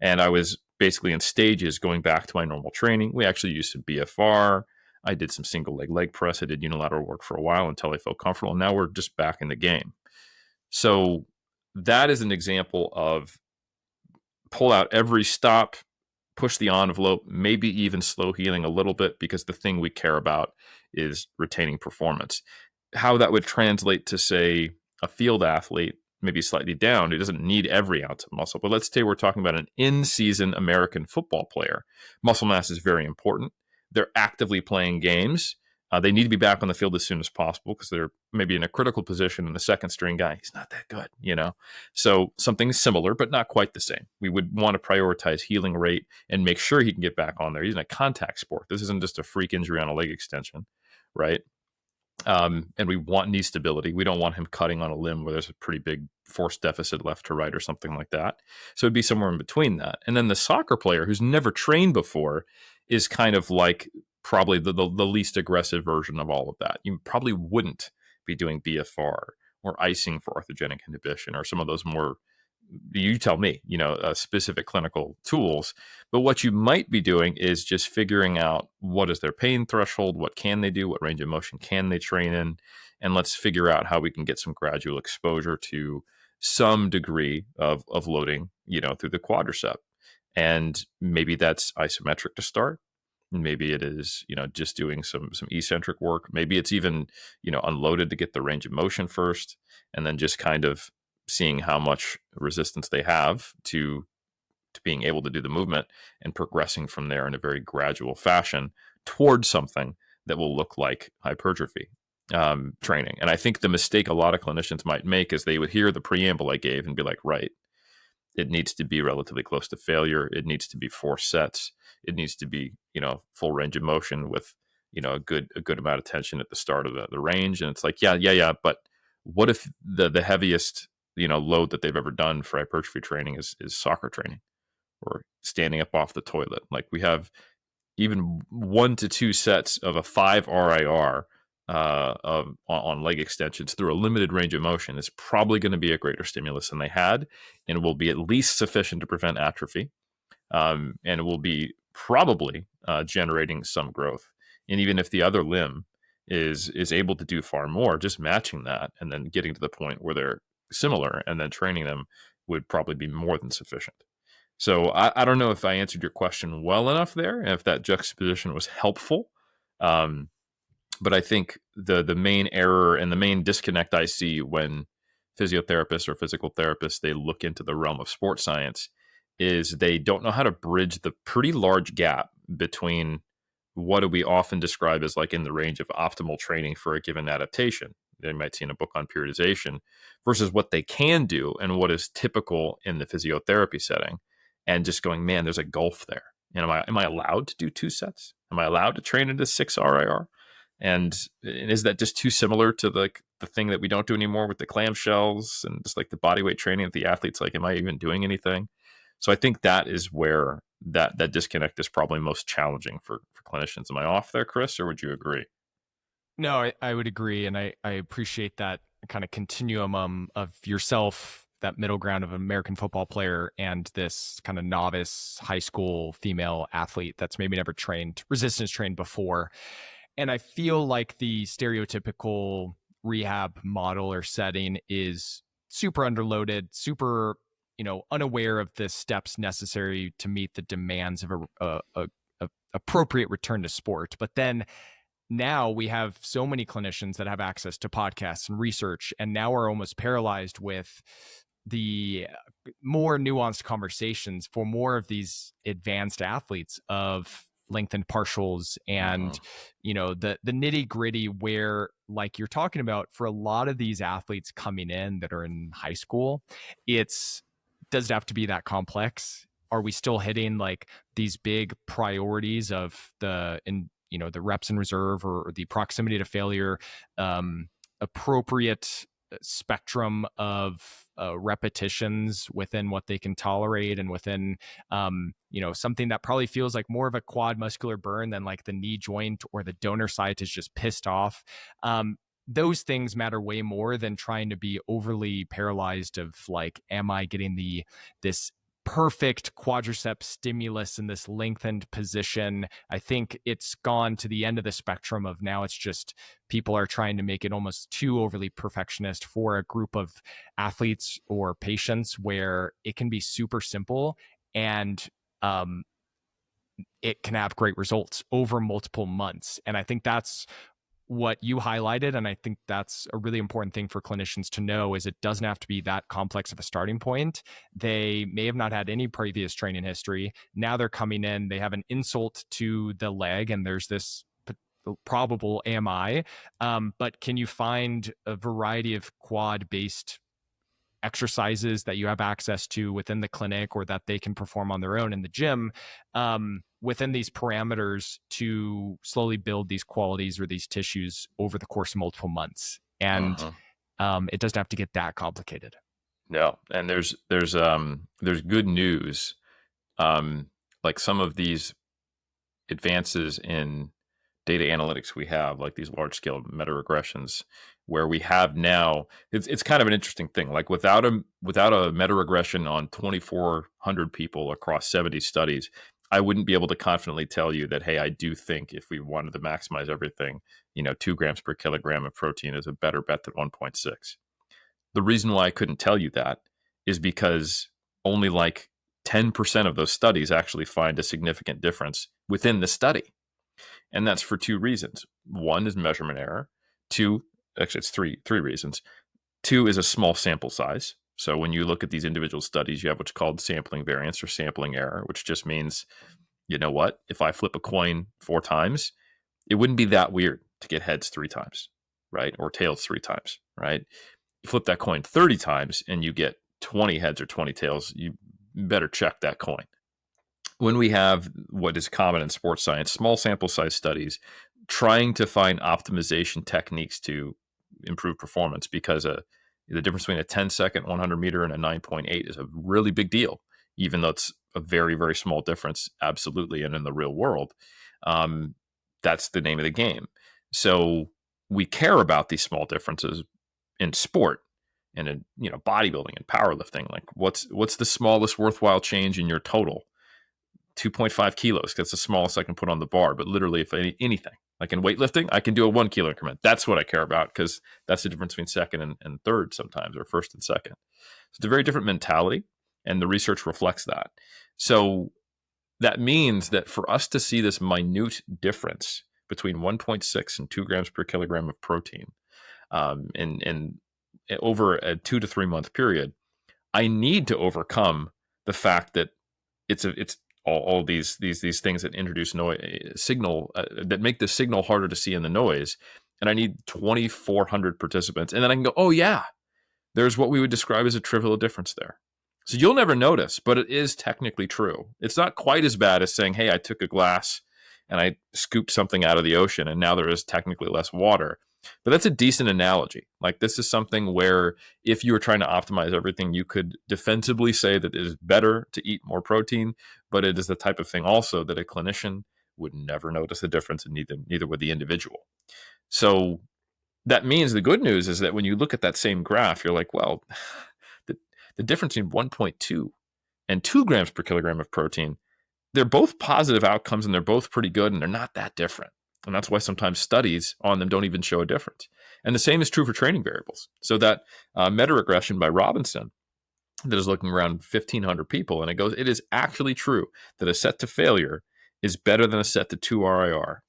And I was basically in stages going back to my normal training. We actually used some BFR. I did some single leg press. I did unilateral work for a while until I felt comfortable. And now we're just back in the game. So that is an example of pull out every stop, push the envelope, maybe even slow healing a little bit, because the thing we care about is retaining performance. How that would translate to, say, a field athlete, maybe slightly down, it doesn't need every ounce of muscle. But let's say we're talking about an in-season American football player. Muscle mass is very important. They're actively playing games. They need to be back on the field as soon as possible because they're maybe in a critical position, and the second string guy, he's not that good, So something similar, but not quite the same. We would want to prioritize healing rate and make sure he can get back on there. He's in a contact sport. This isn't just a freak injury on a leg extension, right? And we want knee stability. We don't want him cutting on a limb where there's a pretty big force deficit left to right or something like that. So it'd be somewhere in between that. And then the soccer player who's never trained before is kind of like probably the least aggressive version of all of that. You probably wouldn't be doing BFR or icing for arthrogenic inhibition or some of those more, you tell me, specific clinical tools. But what you might be doing is just figuring out what is their pain threshold, what can they do, what range of motion can they train in, and let's figure out how we can get some gradual exposure to some degree of loading, through the quadricep. And maybe that's isometric to start. Maybe it is, just doing some eccentric work. Maybe it's even, unloaded to get the range of motion first, and then just kind of seeing how much resistance they have to being able to do the movement and progressing from there in a very gradual fashion towards something that will look like hypertrophy training. And I think the mistake a lot of clinicians might make is they would hear the preamble I gave and be like, right, it needs to be relatively close to failure. It needs to be 4 sets. It needs to be, full range of motion with, a good amount of tension at the start of the range. And it's like, yeah. But what if the heaviest, load that they've ever done for hypertrophy training is soccer training or standing up off the toilet? Like, we have even 1 to 2 sets of a 5 RIR on leg extensions through a limited range of motion is probably going to be a greater stimulus than they had, and will be at least sufficient to prevent atrophy, and it will be probably generating some growth. And even if the other limb is able to do far more, just matching that and then getting to the point where they're similar and then training them would probably be more than sufficient. So I don't know if I answered your question well enough there, and if that juxtaposition was helpful. Um, but I think the main error and the main disconnect I see when physiotherapists or physical therapists they look into the realm of sports science is they don't know how to bridge the pretty large gap between what do we often describe as like in the range of optimal training for a given adaptation. They might see in a book on periodization versus what they can do and what is typical in the physiotherapy setting, and just going, man, there's a gulf there. And am I allowed to do 2 sets? Am I allowed to train into 6 RIR? And is that just too similar to the thing that we don't do anymore with the clamshells and just like the body weight training that the athletes like, am I even doing anything? So I think that is where that disconnect is probably most challenging for clinicians. Am I off there, Chris, or would you agree? No, I would agree. And I appreciate that kind of continuum of yourself, that middle ground of an American football player and this kind of novice high school female athlete that's maybe never resistance trained before. And I feel like the stereotypical rehab model or setting is super underloaded, super, unaware of the steps necessary to meet the demands of a appropriate return to sport. But then now we have so many clinicians that have access to podcasts and research, and now we're almost paralyzed with the more nuanced conversations for more of these advanced athletes of lengthened partials and the nitty gritty, where, like you're talking about, for a lot of these athletes coming in that are in high school, does it have to be that complex? Are we still hitting like these big priorities of the reps in reserve or the proximity to failure, appropriate spectrum of repetitions within what they can tolerate, and within something that probably feels like more of a quad muscular burn than like the knee joint or the donor site is just pissed off. Those things matter way more than trying to be overly paralyzed of like, am I getting this perfect quadricep stimulus in this lengthened position? I think it's gone to the end of the spectrum of now it's just people are trying to make it almost too overly perfectionist for a group of athletes or patients, where it can be super simple and it can have great results over multiple months. And I think that's what you highlighted, and I think that's a really important thing for clinicians to know, is it doesn't have to be that complex of a starting point. They may have not had any previous training history. Now they're coming in, they have an insult to the leg, and there's this probable AMI. But can you find a variety of quad-based exercises that you have access to within the clinic, or that they can perform on their own in the gym, within these parameters, to slowly build these qualities or these tissues over the course of multiple months? And it doesn't have to get that complicated. No, and there's good news. Like some of these advances in data analytics we have, like these large scale meta regressions, where we have now, it's kind of an interesting thing. Like without a meta regression on 2,400 people across 70 studies, I wouldn't be able to confidently tell you that, hey, I do think if we wanted to maximize everything, 2 grams per kilogram of protein is a better bet than 1.6. The reason why I couldn't tell you that is because only like 10% of those studies actually find a significant difference within the study. And that's for 2 reasons. One is measurement error. Two, actually, it's three reasons. Two is a small sample size. So when you look at these individual studies, you have what's called sampling variance or sampling error, which just means, you know what, if I flip a coin 4 times, it wouldn't be that weird to get heads 3 times, right? Or tails 3 times, right? You flip that coin 30 times and you get 20 heads or 20 tails, you better check that coin. When we have what is common in sports science, small sample size studies trying to find optimization techniques to improve performance, because the difference between a 10-second 100 meter and a 9.8 is a really big deal, even though it's a very, very small difference, absolutely. And in the real world, um, that's the name of the game. So we care about these small differences in sport and in bodybuilding and powerlifting. Like what's the smallest worthwhile change in your total? 2.5 kilos. That's the smallest I can put on the bar. But literally, if anything, like in weightlifting, I can do a 1 kilo increment. That's what I care about, because that's the difference between second and third sometimes, or first and second. So it's a very different mentality, and the research reflects that. So that means that for us to see this minute difference between 1.6 and 2 grams per kilogram of protein, and over a 2 to 3 month period, I need to overcome the fact that it's all these things that introduce noise signal, that make the signal harder to see in the noise. And I need 2,400 participants, and then I can go, oh yeah, there's what we would describe as a trivial difference there. So you'll never notice, but it is technically true. It's not quite as bad as saying, hey, I took a glass and I scooped something out of the ocean and now there is technically less water. But that's a decent analogy. Like, this is something where if you were trying to optimize everything, you could defensively say that it is better to eat more protein, but it is the type of thing also that a clinician would never notice the difference, and neither would the individual. So that means the good news is that when you look at that same graph, you're like, well, the, the difference in 1.2 and 2 grams per kilogram of protein, they're both positive outcomes and they're both pretty good, and they're not that different. And that's why sometimes studies on them don't even show a difference. And the same is true for training variables. So that meta-regression by Robinson that is looking around 1,500 people, and it is actually true that a set to failure is better than a set to 2 RIR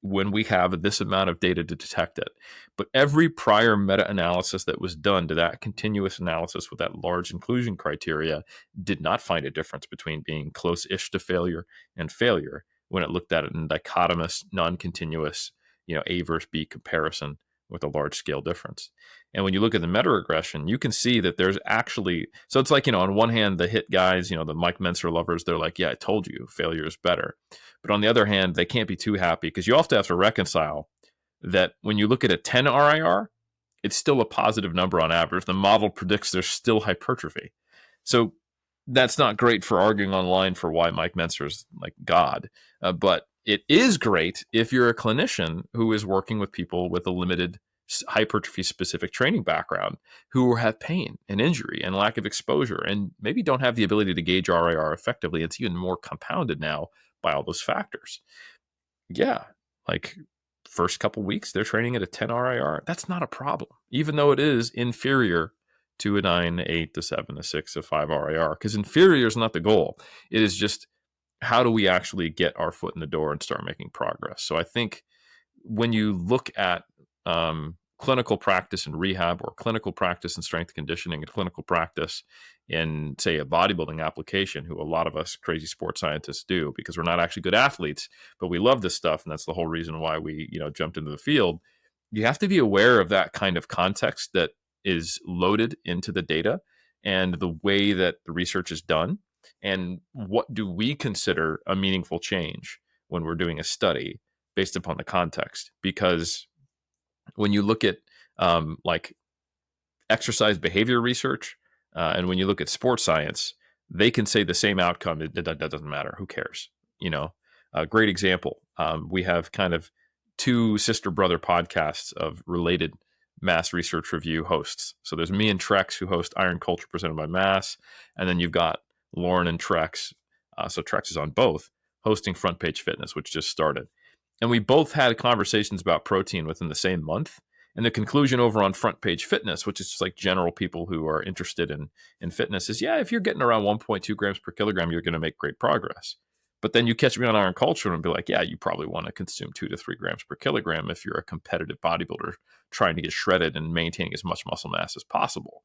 when we have this amount of data to detect it. But every prior meta-analysis that was done to that continuous analysis with that large inclusion criteria did not find a difference between being close-ish to failure and failure when it looked at it in dichotomous, non-continuous, A versus B comparison with a large scale difference. And when you look at the meta-regression, you can see that there's actually, so it's like, on one hand, the hit guys, the Mike Mentzer lovers, they're like, yeah, I told you, failure is better. But on the other hand, they can't be too happy, because you also have to reconcile that when you look at a 10 RIR, it's still a positive number on average. The model predicts there's still hypertrophy. So that's not great for arguing online for why Mike Mentzer is like God. But it is great if you're a clinician who is working with people with a limited hypertrophy specific training background, who have pain and injury and lack of exposure and maybe don't have the ability to gauge RIR effectively. It's even more compounded now by all those factors. Yeah, like first couple weeks, they're training at a 10 RIR. That's not a problem, even though it is inferior to a 9, 8, to 7, to 6, to 5 RIR, because inferior is not the goal. It is just, how do we actually get our foot in the door and start making progress? So I think when you look at clinical practice in rehab, or clinical practice in strength conditioning, and clinical practice in, say, a bodybuilding application, who a lot of us crazy sports scientists do, because we're not actually good athletes, but we love this stuff. And that's the whole reason why we, jumped into the field. You have to be aware of that kind of context that is loaded into the data, and the way that the research is done, and what do we consider a meaningful change when we're doing a study based upon the context. Because when you look at like exercise behavior research, and when you look at sports science, they can say the same outcome. That doesn't matter. Who cares? A great example. We have kind of two sister brother podcasts of related Mass Research Review hosts. So there's me and Trex, who host Iron Culture presented by Mass, and then you've got Lauren and Trex. So Trex is on both, hosting Front Page Fitness, which just started. And we both had conversations about protein within the same month. And the conclusion over on Front Page Fitness, which is just like general people who are interested in fitness, is, yeah, if you're getting around 1.2 grams per kilogram, you're going to make great progress. But then you catch me on Iron Culture and be like, yeah, you probably want to consume 2 to 3 grams per kilogram if you're a competitive bodybuilder trying to get shredded and maintaining as much muscle mass as possible.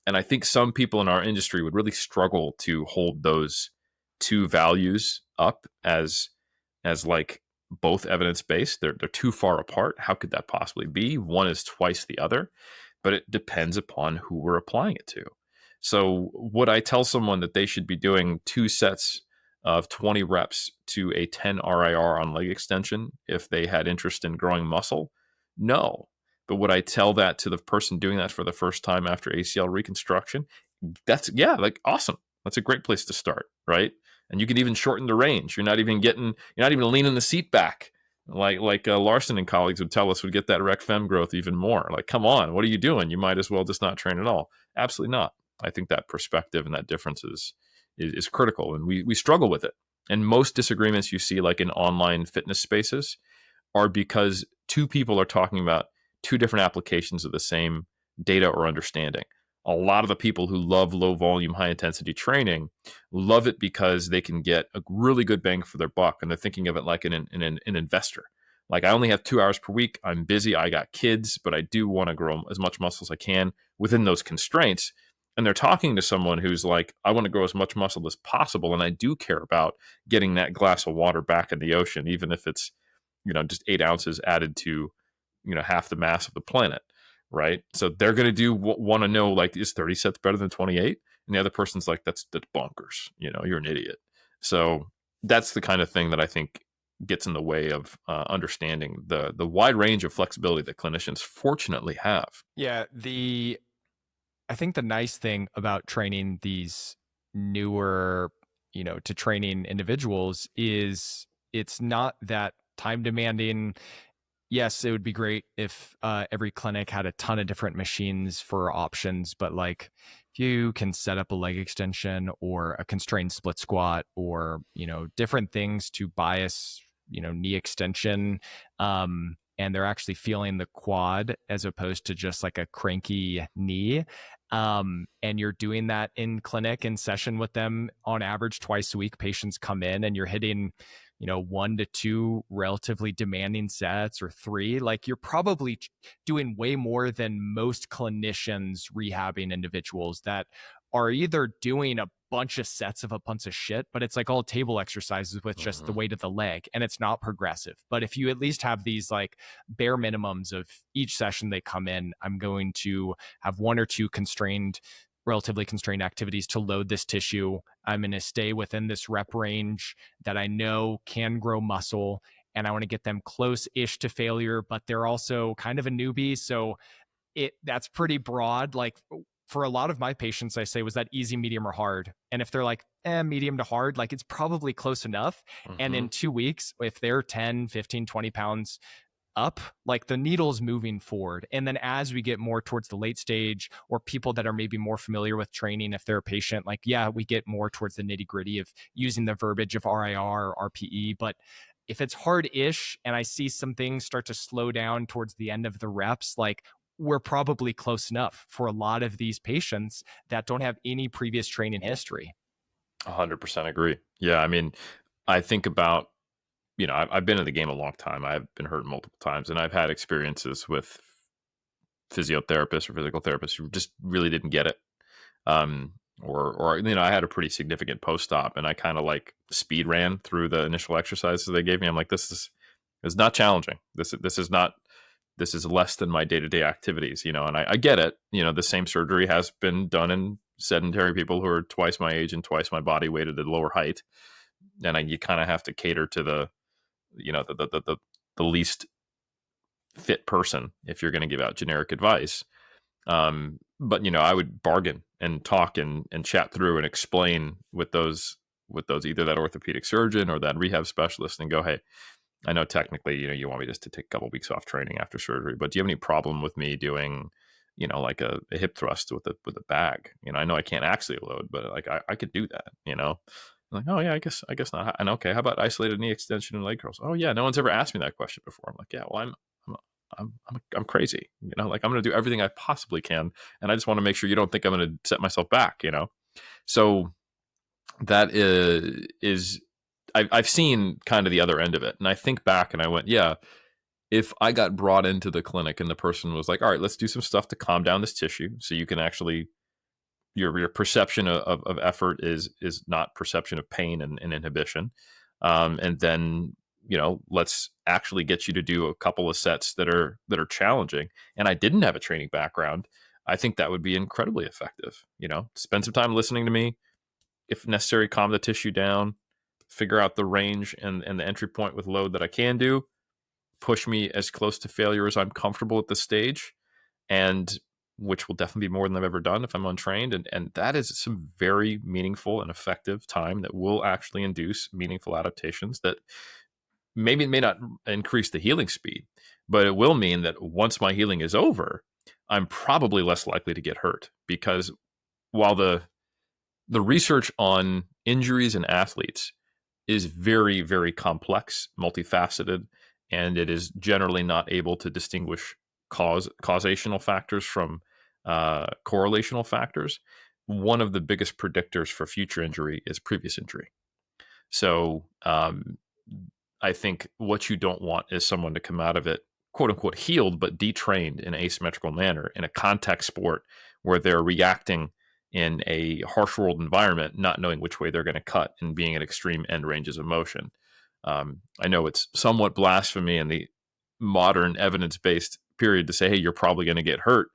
And I think some people in our industry would really struggle to hold those two values up as like both evidence-based. They're too far apart. How could that possibly be? One is twice the other, but it depends upon who we're applying it to. So would I tell someone that they should be doing 2 sets of 20 reps to a 10 RIR on leg extension if they had interest in growing muscle? No. But would I tell that to the person doing that for the first time after ACL reconstruction? That's, yeah, like, awesome. That's a great place to start, right? And you can even shorten the range. You're not even leaning the seat back. Like Larson and colleagues would tell us, would get that rec fem growth even more. Like, come on, what are you doing? You might as well just not train at all. Absolutely not. I think that perspective and that difference is critical, and we struggle with it. And most disagreements you see, like in online fitness spaces, are because two people are talking about two different applications of the same data or understanding. A lot of the people who love low volume, high intensity training love it because they can get a really good bang for their buck. And they're thinking of it like an investor. Like, I only have 2 hours per week. I'm busy. I got kids, but I do want to grow as much muscle as I can within those constraints. And they're talking to someone who's like, I want to grow as much muscle as possible. And I do care about getting that glass of water back in the ocean, even if it's, just 8 ounces added to, half the mass of the planet. Right. So they're going to want to know, like, is 30 sets better than 28? And the other person's like, that's bonkers. You're an idiot. So that's the kind of thing that I think gets in the way of understanding the wide range of flexibility that clinicians fortunately have. Yeah, I think the nice thing about training these newer, to training individuals is it's not that time demanding. Yes, it would be great if every clinic had a ton of different machines for options, but like if you can set up a leg extension or a constrained split squat or, different things to bias, knee extension, and they're actually feeling the quad as opposed to just like a cranky knee. And you're doing that in clinic in session with them on average twice a week. Patients come in and you're hitting 1 to 2 relatively demanding sets or 3, like you're probably doing way more than most clinicians rehabbing individuals that are either doing a bunch of sets of a bunch of shit, but it's like all table exercises with just the Mhm. weight of the leg and it's not progressive. But if you at least have these like bare minimums of each session they come in, I'm going to have 1 or 2 relatively constrained activities to load this tissue. I'm going to stay within this rep range that I know can grow muscle, and I want to get them close-ish to failure, but they're also kind of a newbie. So that's pretty broad. Like for a lot of my patients, I say, was that easy, medium, or hard? And if they're like, medium to hard, like it's probably close enough. And in Mhm. 2 weeks, if they're 10, 15, 20 pounds up, like the needle's moving forward. And then as we get more towards the late stage or people that are maybe more familiar with training, if they're a patient, like, yeah, we get more towards the nitty gritty of using the verbiage of RIR or RPE. But if it's hard ish and I see some things start to slow down towards the end of the reps, like we're probably close enough for a lot of these patients that don't have any previous training history. 100% agree. Yeah. I mean, I think about, I've been in the game a long time. I've been hurt multiple times, and I've had experiences with physiotherapists or physical therapists who just really didn't get it. Or I had a pretty significant post-op, and I kind of like speed ran through the initial exercises they gave me. I'm like, this is not challenging. This is less than my day-to-day activities, and I get it. The same surgery has been done in sedentary people who are twice my age and twice my body weight at a lower height, and you kind of have to cater to the least fit person if you're going to give out generic advice. But I would bargain and talk and chat through and explain with those either that orthopedic surgeon or that rehab specialist, and go, hey, I know technically, you want me just to take a couple weeks off training after surgery, but do you have any problem with me doing, like a hip thrust with a bag? I know I can't actually load, but like I could do that. I'm like, oh yeah, I guess not. And okay, how about isolated knee extension and leg curls? Oh yeah, no one's ever asked me that question before. I'm like, yeah, well, I'm crazy. Like, I'm going to do everything I possibly can, and I just want to make sure you don't think I'm going to set myself back. So that is I've seen kind of the other end of it, and I think back and I went, yeah, if I got brought into the clinic and the person was like, all right, let's do some stuff to calm down this tissue, so you can actually your perception of effort is not perception of pain and inhibition, and then let's actually get you to do a couple of sets that are challenging. And I didn't have a training background. I think that would be incredibly effective. Spend some time listening to me, if necessary, calm the tissue down, figure out the range and the entry point with load that I can do, push me as close to failure as I'm comfortable at this stage, and which will definitely be more than I've ever done if I'm untrained. And that is some very meaningful and effective time that will actually induce meaningful adaptations that maybe it may not increase the healing speed, but it will mean that once my healing is over, I'm probably less likely to get hurt, because while the research on injuries in athletes is very, very complex, multifaceted, and it is generally not able to distinguish causational factors from correlational factors. One of the biggest predictors for future injury is previous injury. So I think what you don't want is someone to come out of it, quote unquote, healed, but detrained in an asymmetrical manner in a contact sport where they're reacting in a harsh world environment, not knowing which way they're going to cut and being at extreme end ranges of motion. I know it's somewhat blasphemy in the modern evidence-based period to say, hey, you're probably going to get hurt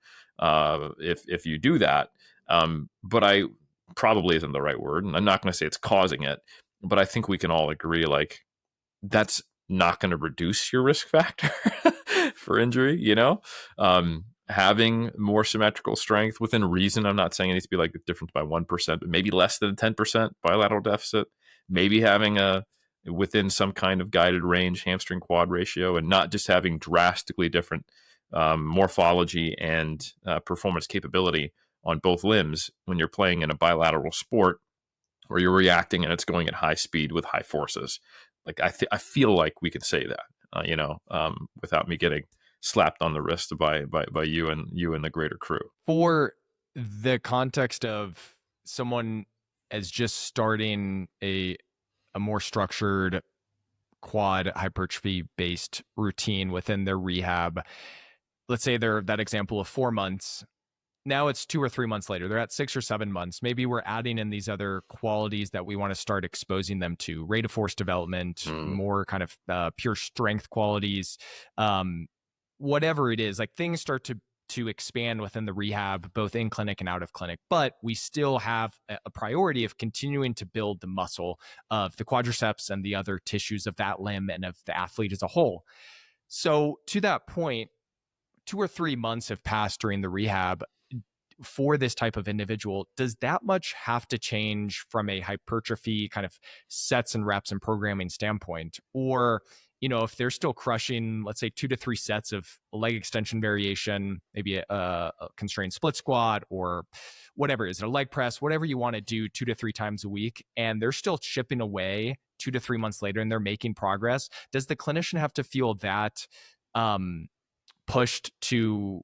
if you do that. But I probably isn't the right word. And I'm not going to say it's causing it, but I think we can all agree, like, that's not going to reduce your risk factor for injury, having more symmetrical strength within reason. I'm not saying it needs to be like the difference by 1%, but maybe less than a 10% bilateral deficit, maybe having within some kind of guided range hamstring quad ratio, and not just having drastically different morphology and performance capability on both limbs when you're playing in a bilateral sport where you're reacting and it's going at high speed with high forces. Like I feel like we could say that, without me getting slapped on the wrist by you and the greater crew. For the context of someone as just starting a more structured quad hypertrophy based routine within their rehab, let's say they're that example of 4 months. Now it's 2 or 3 months later. They're at 6 or 7 months. Maybe we're adding in these other qualities that we want to start exposing them to: rate of force development, more kind of pure strength qualities, whatever it is. Like, things start to expand within the rehab, both in clinic and out of clinic. But we still have a priority of continuing to build the muscle of the quadriceps and the other tissues of that limb and of the athlete as a whole. So to that point, 2 or 3 months have passed during the rehab. For this type of individual, does that much have to change from a hypertrophy kind of sets and reps and programming standpoint? Or, if they're still crushing, let's say 2 to 3 sets of leg extension variation, maybe a constrained split squat or whatever it is, a leg press, whatever you want to do 2 to 3 times a week, and they're still chipping away 2 to 3 months later and they're making progress, does the clinician have to feel that pushed to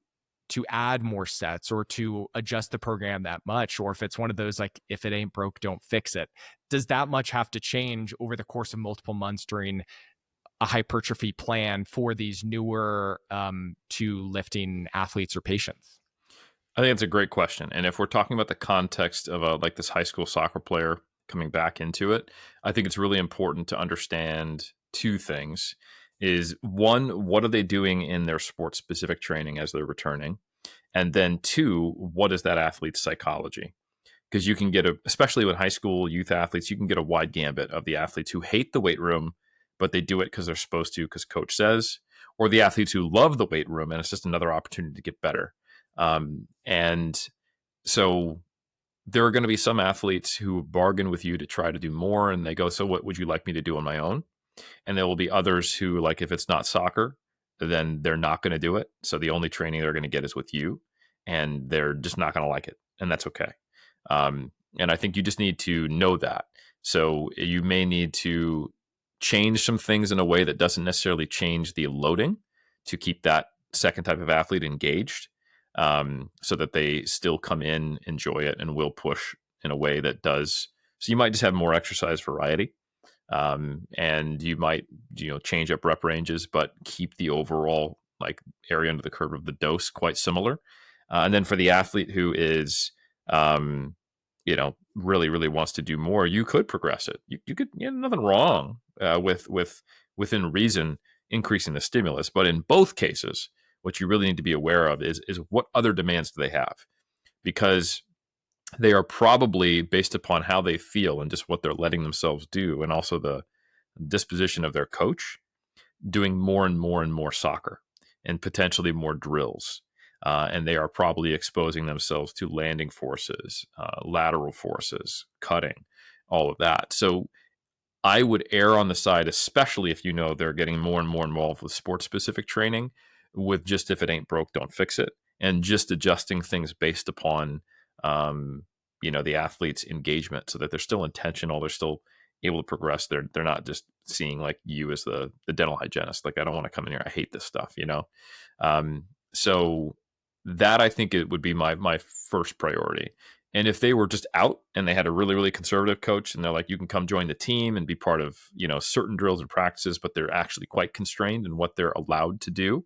add more sets or to adjust the program that much? Or if it's one of those, like, if it ain't broke, don't fix it, does that much have to change over the course of multiple months during a hypertrophy plan for these newer to lifting athletes or patients? I think it's a great question. And if we're talking about the context of like this high school soccer player coming back into it, I think it's really important to understand two things. Is one, what are they doing in their sport specific training as they're returning? And then two, what is that athlete's psychology? Because you can get especially with high school youth athletes, you can get a wide gambit of the athletes who hate the weight room, but they do it because they're supposed to, because coach says, or the athletes who love the weight room and it's just another opportunity to get better. And so there are going to be some athletes who bargain with you to try to do more, and they go, so what would you like me to do on my own? And there will be others who, like, if it's not soccer, then they're not going to do it. So the only training they're going to get is with you, and they're just not going to like it. And that's okay. And I think you just need to know that. So you may need to change some things in a way that doesn't necessarily change the loading to keep that second type of athlete engaged, so that they still come in, enjoy it, and will push in a way that does. So you might just have more exercise variety. And you might, change up rep ranges, but keep the overall like area under the curve of the dose quite similar. And then for the athlete who is, really, really wants to do more, you could progress it. You could, nothing wrong with within reason increasing the stimulus, but in both cases, what you really need to be aware of is what other demands do they have? Because they are probably based upon how they feel and just what they're letting themselves do, and also the disposition of their coach, doing more and more and more soccer and potentially more drills. And they are probably exposing themselves to landing forces, lateral forces, cutting, all of that. So I would err on the side, especially if you know they're getting more and more involved with sports specific training, with just if it ain't broke, don't fix it, and just adjusting things based upon, um, the athlete's engagement, so that they're still intentional, they're still able to progress. They're not just seeing like you as the dental hygienist. Like, I don't want to come in here, I hate this stuff. So that, I think, it would be my first priority. And if they were just out and they had a really, really conservative coach and they're like, you can come join the team and be part of, certain drills and practices, but they're actually quite constrained in what they're allowed to do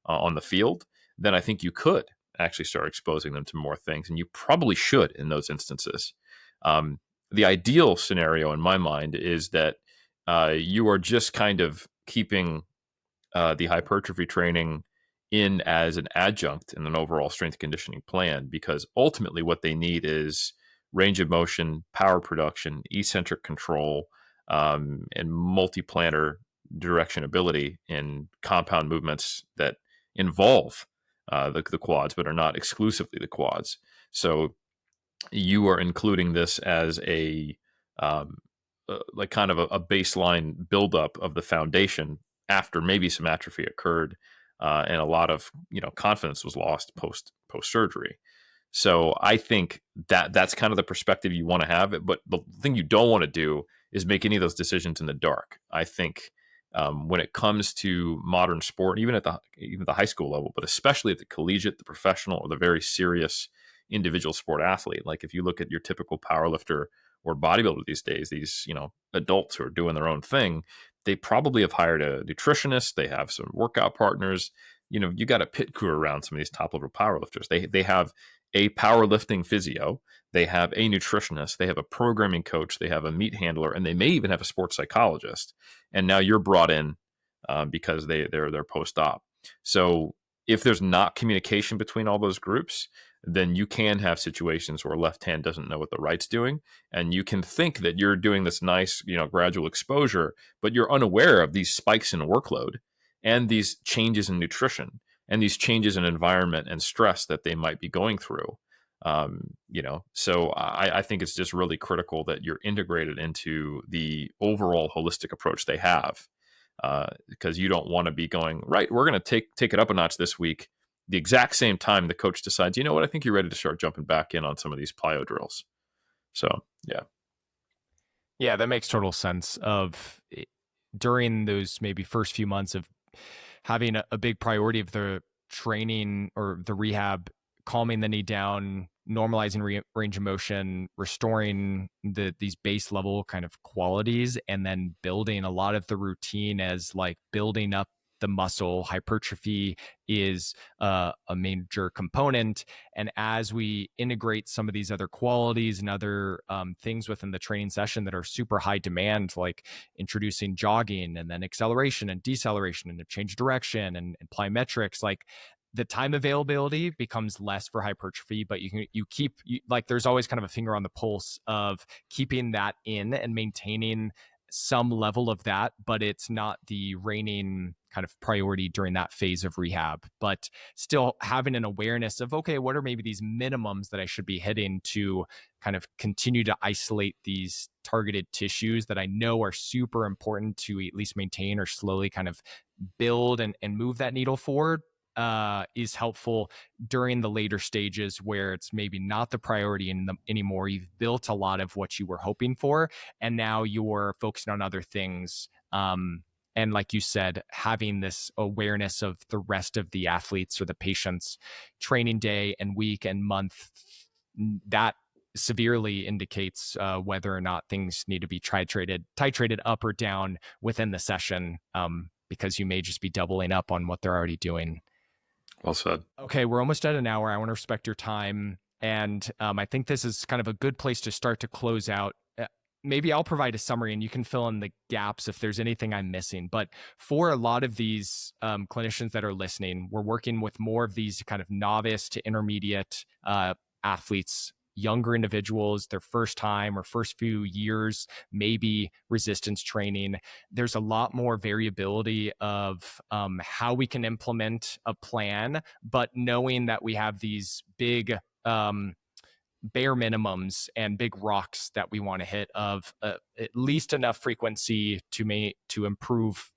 on the field, then I think you could actually start exposing them to more things. And you probably should in those instances. The ideal scenario in my mind is that you are just kind of keeping the hypertrophy training in as an adjunct in an overall strength conditioning plan, because ultimately what they need is range of motion, power production, eccentric control, and multi-planar direction ability in compound movements that involve the quads, but are not exclusively the quads. So you are including this as um, like kind of a baseline buildup of the foundation after maybe some atrophy occurred, and a lot of confidence was lost post surgery. So I think that that's kind of the perspective you want to have. But the thing you don't want to do is make any of those decisions in the dark. I think when it comes to modern sport, even at the high school level, but especially at the collegiate, the professional, or the very serious individual sport athlete, like if you look at your typical powerlifter or bodybuilder these days, these adults who are doing their own thing, they probably have hired a nutritionist. They have some workout partners. You got a pit crew around some of these top level powerlifters. They have a powerlifting physio, they have a nutritionist, they have a programming coach, they have a meat handler, and they may even have a sports psychologist. And now you're brought in because they're post op. So if there's not communication between all those groups, then you can have situations where left hand doesn't know what the right's doing, and you can think that you're doing this nice, gradual exposure, but you're unaware of these spikes in workload and these changes in nutrition and these changes in environment and stress that they might be going through. So I think it's just really critical that you're integrated into the overall holistic approach they have, because you don't want to be going, right, we're going to take it up a notch this week. The exact same time the coach decides, you know what, I think you're ready to start jumping back in on some of these plyo drills. So, yeah. Yeah, that makes total sense. During those maybe first few months of having a big priority of the training or the rehab, calming the knee down, normalizing range of motion, restoring these base level kind of qualities, and then building a lot of the routine as like building up the muscle. Hypertrophy is a major component. And as we integrate some of these other qualities and other things within the training session that are super high demand, like introducing jogging and then acceleration and deceleration and a change of direction and plyometrics, like the time availability becomes less for hypertrophy, but like there's always kind of a finger on the pulse of keeping that in and maintaining some level of that, but it's not the reigning kind of priority during that phase of rehab. But still having an awareness of, okay, what are maybe these minimums that I should be hitting to kind of continue to isolate these targeted tissues that I know are super important to at least maintain or slowly kind of build and move that needle forward, is helpful during the later stages where it's maybe not the priority anymore. You've built a lot of what you were hoping for, and now you're focusing on other things. And like you said, having this awareness of the rest of the athletes or the patient's training day and week and month, that severely indicates whether or not things need to be titrated up or down within the session, because you may just be doubling up on what they're already doing. Well said. Okay, we're almost at an hour. I want to respect your time. And I think this is kind of a good place to start to close out. maybe I'll provide a summary and you can fill in the gaps if there's anything I'm missing. But for a lot of these clinicians that are listening, we're working with more of these kind of novice to intermediate athletes, younger individuals, their first time or first few years, maybe resistance training. There's a lot more variability of how we can implement a plan, but knowing that we have these big bare minimums and big rocks that we want to hit of at least enough frequency to improve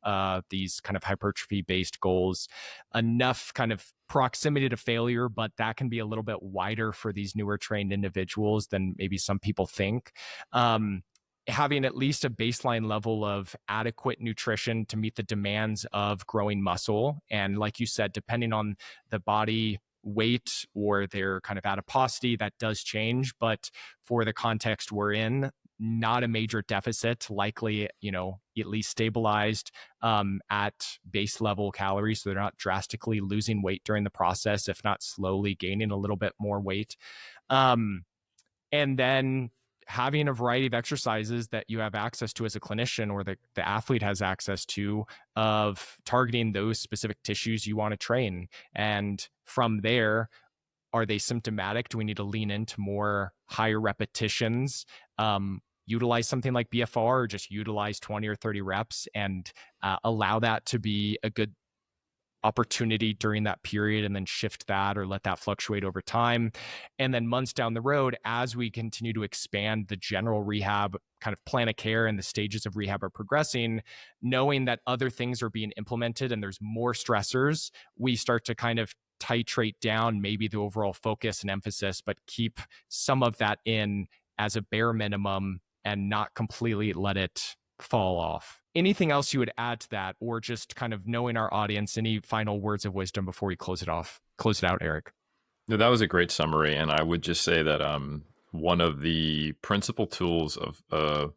these kind of hypertrophy based goals, enough kind of proximity to failure, but that can be a little bit wider for these newer trained individuals than maybe some people think. Having at least a baseline level of adequate nutrition to meet the demands of growing muscle. And like you said, depending on the body weight or their kind of adiposity, that does change. But for the context we're in, not a major deficit, likely, at least stabilized at base level calories. So they're not drastically losing weight during the process, if not slowly gaining a little bit more weight. And then having a variety of exercises that you have access to as a clinician or the athlete has access to of targeting those specific tissues you want to train. And from there, are they symptomatic? Do we need to lean into more higher repetitions? Utilize something like BFR or just utilize 20 or 30 reps and allow that to be a good opportunity during that period and then shift that or let that fluctuate over time. And then months down the road, as we continue to expand the general rehab kind of plan of care and the stages of rehab are progressing, knowing that other things are being implemented and there's more stressors, we start to kind of titrate down maybe the overall focus and emphasis, but keep some of that in as a bare minimum and not completely let it fall off. Anything else you would add to that, or just kind of knowing our audience, any final words of wisdom before we close it out, Eric? No, that was a great summary. And I would just say that one of the principal tools of a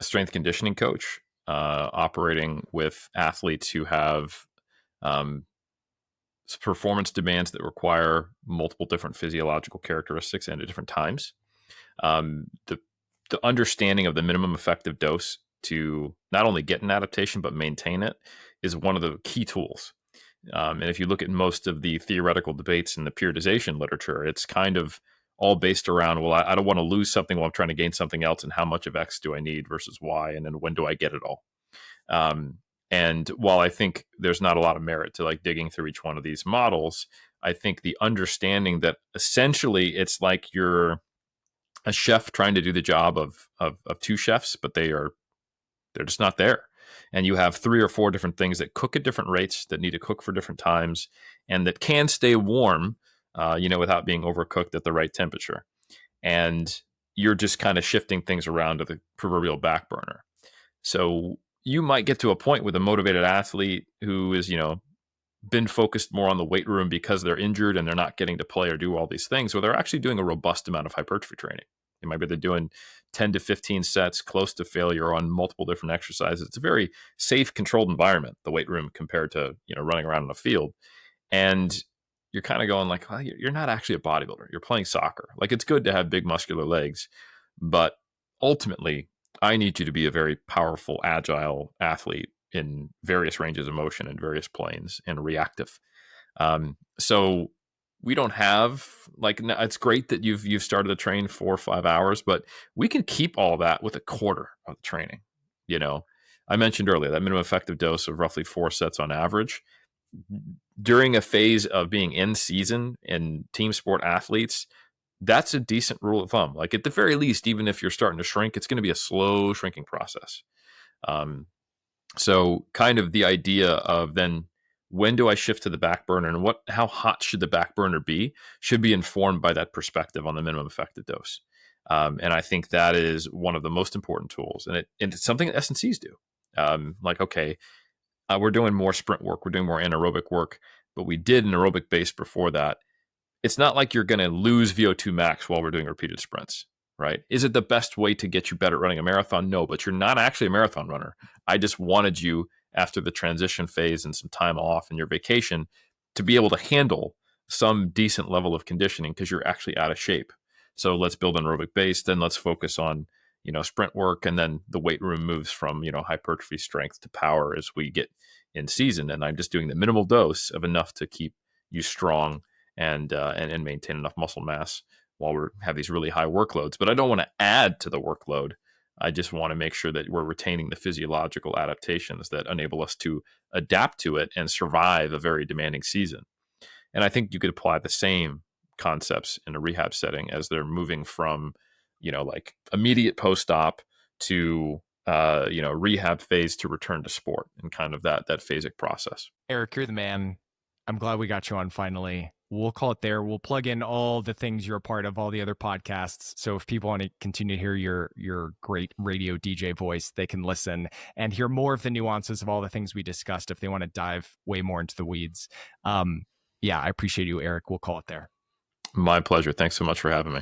strength conditioning coach operating with athletes who have performance demands that require multiple different physiological characteristics and at different times. The understanding of the minimum effective dose to not only get an adaptation but maintain it is one of the key tools. And if you look at most of the theoretical debates in the periodization literature, it's kind of all based around, well, I don't want to lose something while I'm trying to gain something else, and how much of X do I need versus Y, and then when do I get it all? And while I think there's not a lot of merit to like digging through each one of these models, I think the understanding that essentially it's like you're a chef trying to do the job of two chefs, but they're just not there. And you have 3 or 4 different things that cook at different rates, that need to cook for different times, and that can stay warm, without being overcooked at the right temperature. And you're just kind of shifting things around to the proverbial back burner. So you might get to a point with a motivated athlete who is, been focused more on the weight room because they're injured and they're not getting to play or do all these things, where they're actually doing a robust amount of hypertrophy training. Maybe they're doing 10 to 15 sets close to failure on multiple different exercises. It's a very safe, controlled environment, the weight room, compared to, running around in a field. And you're kind of going like, well, you're not actually a bodybuilder. You're playing soccer. Like, it's good to have big muscular legs, but ultimately I need you to be a very powerful, agile athlete in various ranges of motion and various planes and reactive. So we don't have it's great that you've started to train 4 or 5 hours, but we can keep all that with a quarter of the training. I mentioned earlier that minimum effective dose of roughly 4 sets on average during a phase of being in season in team sport athletes. That's a decent rule of thumb. Like, at the very least, even if you're starting to shrink, it's going to be a slow shrinking process. So kind of the idea of then, when do I shift to the back burner, and how hot should the back burner be, should be informed by that perspective on the minimum effective dose. And I think that is one of the most important tools. And it's something that S&Cs do. We're doing more sprint work, we're doing more anaerobic work, but we did an aerobic base before that. It's not like you're going to lose VO2 max while we're doing repeated sprints, right? Is it the best way to get you better at running a marathon? No, but you're not actually a marathon runner. I just wanted you, after the transition phase and some time off and your vacation, to be able to handle some decent level of conditioning because you're actually out of shape. So let's build an aerobic base. Then let's focus on, sprint work, and then the weight room moves from hypertrophy strength to power as we get in season. And I'm just doing the minimal dose of enough to keep you strong and maintain enough muscle mass while we have these really high workloads. But I don't want to add to the workload. I just want to make sure that we're retaining the physiological adaptations that enable us to adapt to it and survive a very demanding season. And I think you could apply the same concepts in a rehab setting as they're moving from, like immediate post-op to, rehab phase to return to sport, and kind of that phasic process. Eric, you're the man. I'm glad we got you on finally. We'll call it there. We'll plug in all the things you're a part of, all the other podcasts. So if people want to continue to hear your great radio DJ voice, they can listen and hear more of the nuances of all the things we discussed if they want to dive way more into the weeds. Yeah, I appreciate you, Eric. We'll call it there. My pleasure. Thanks so much for having me.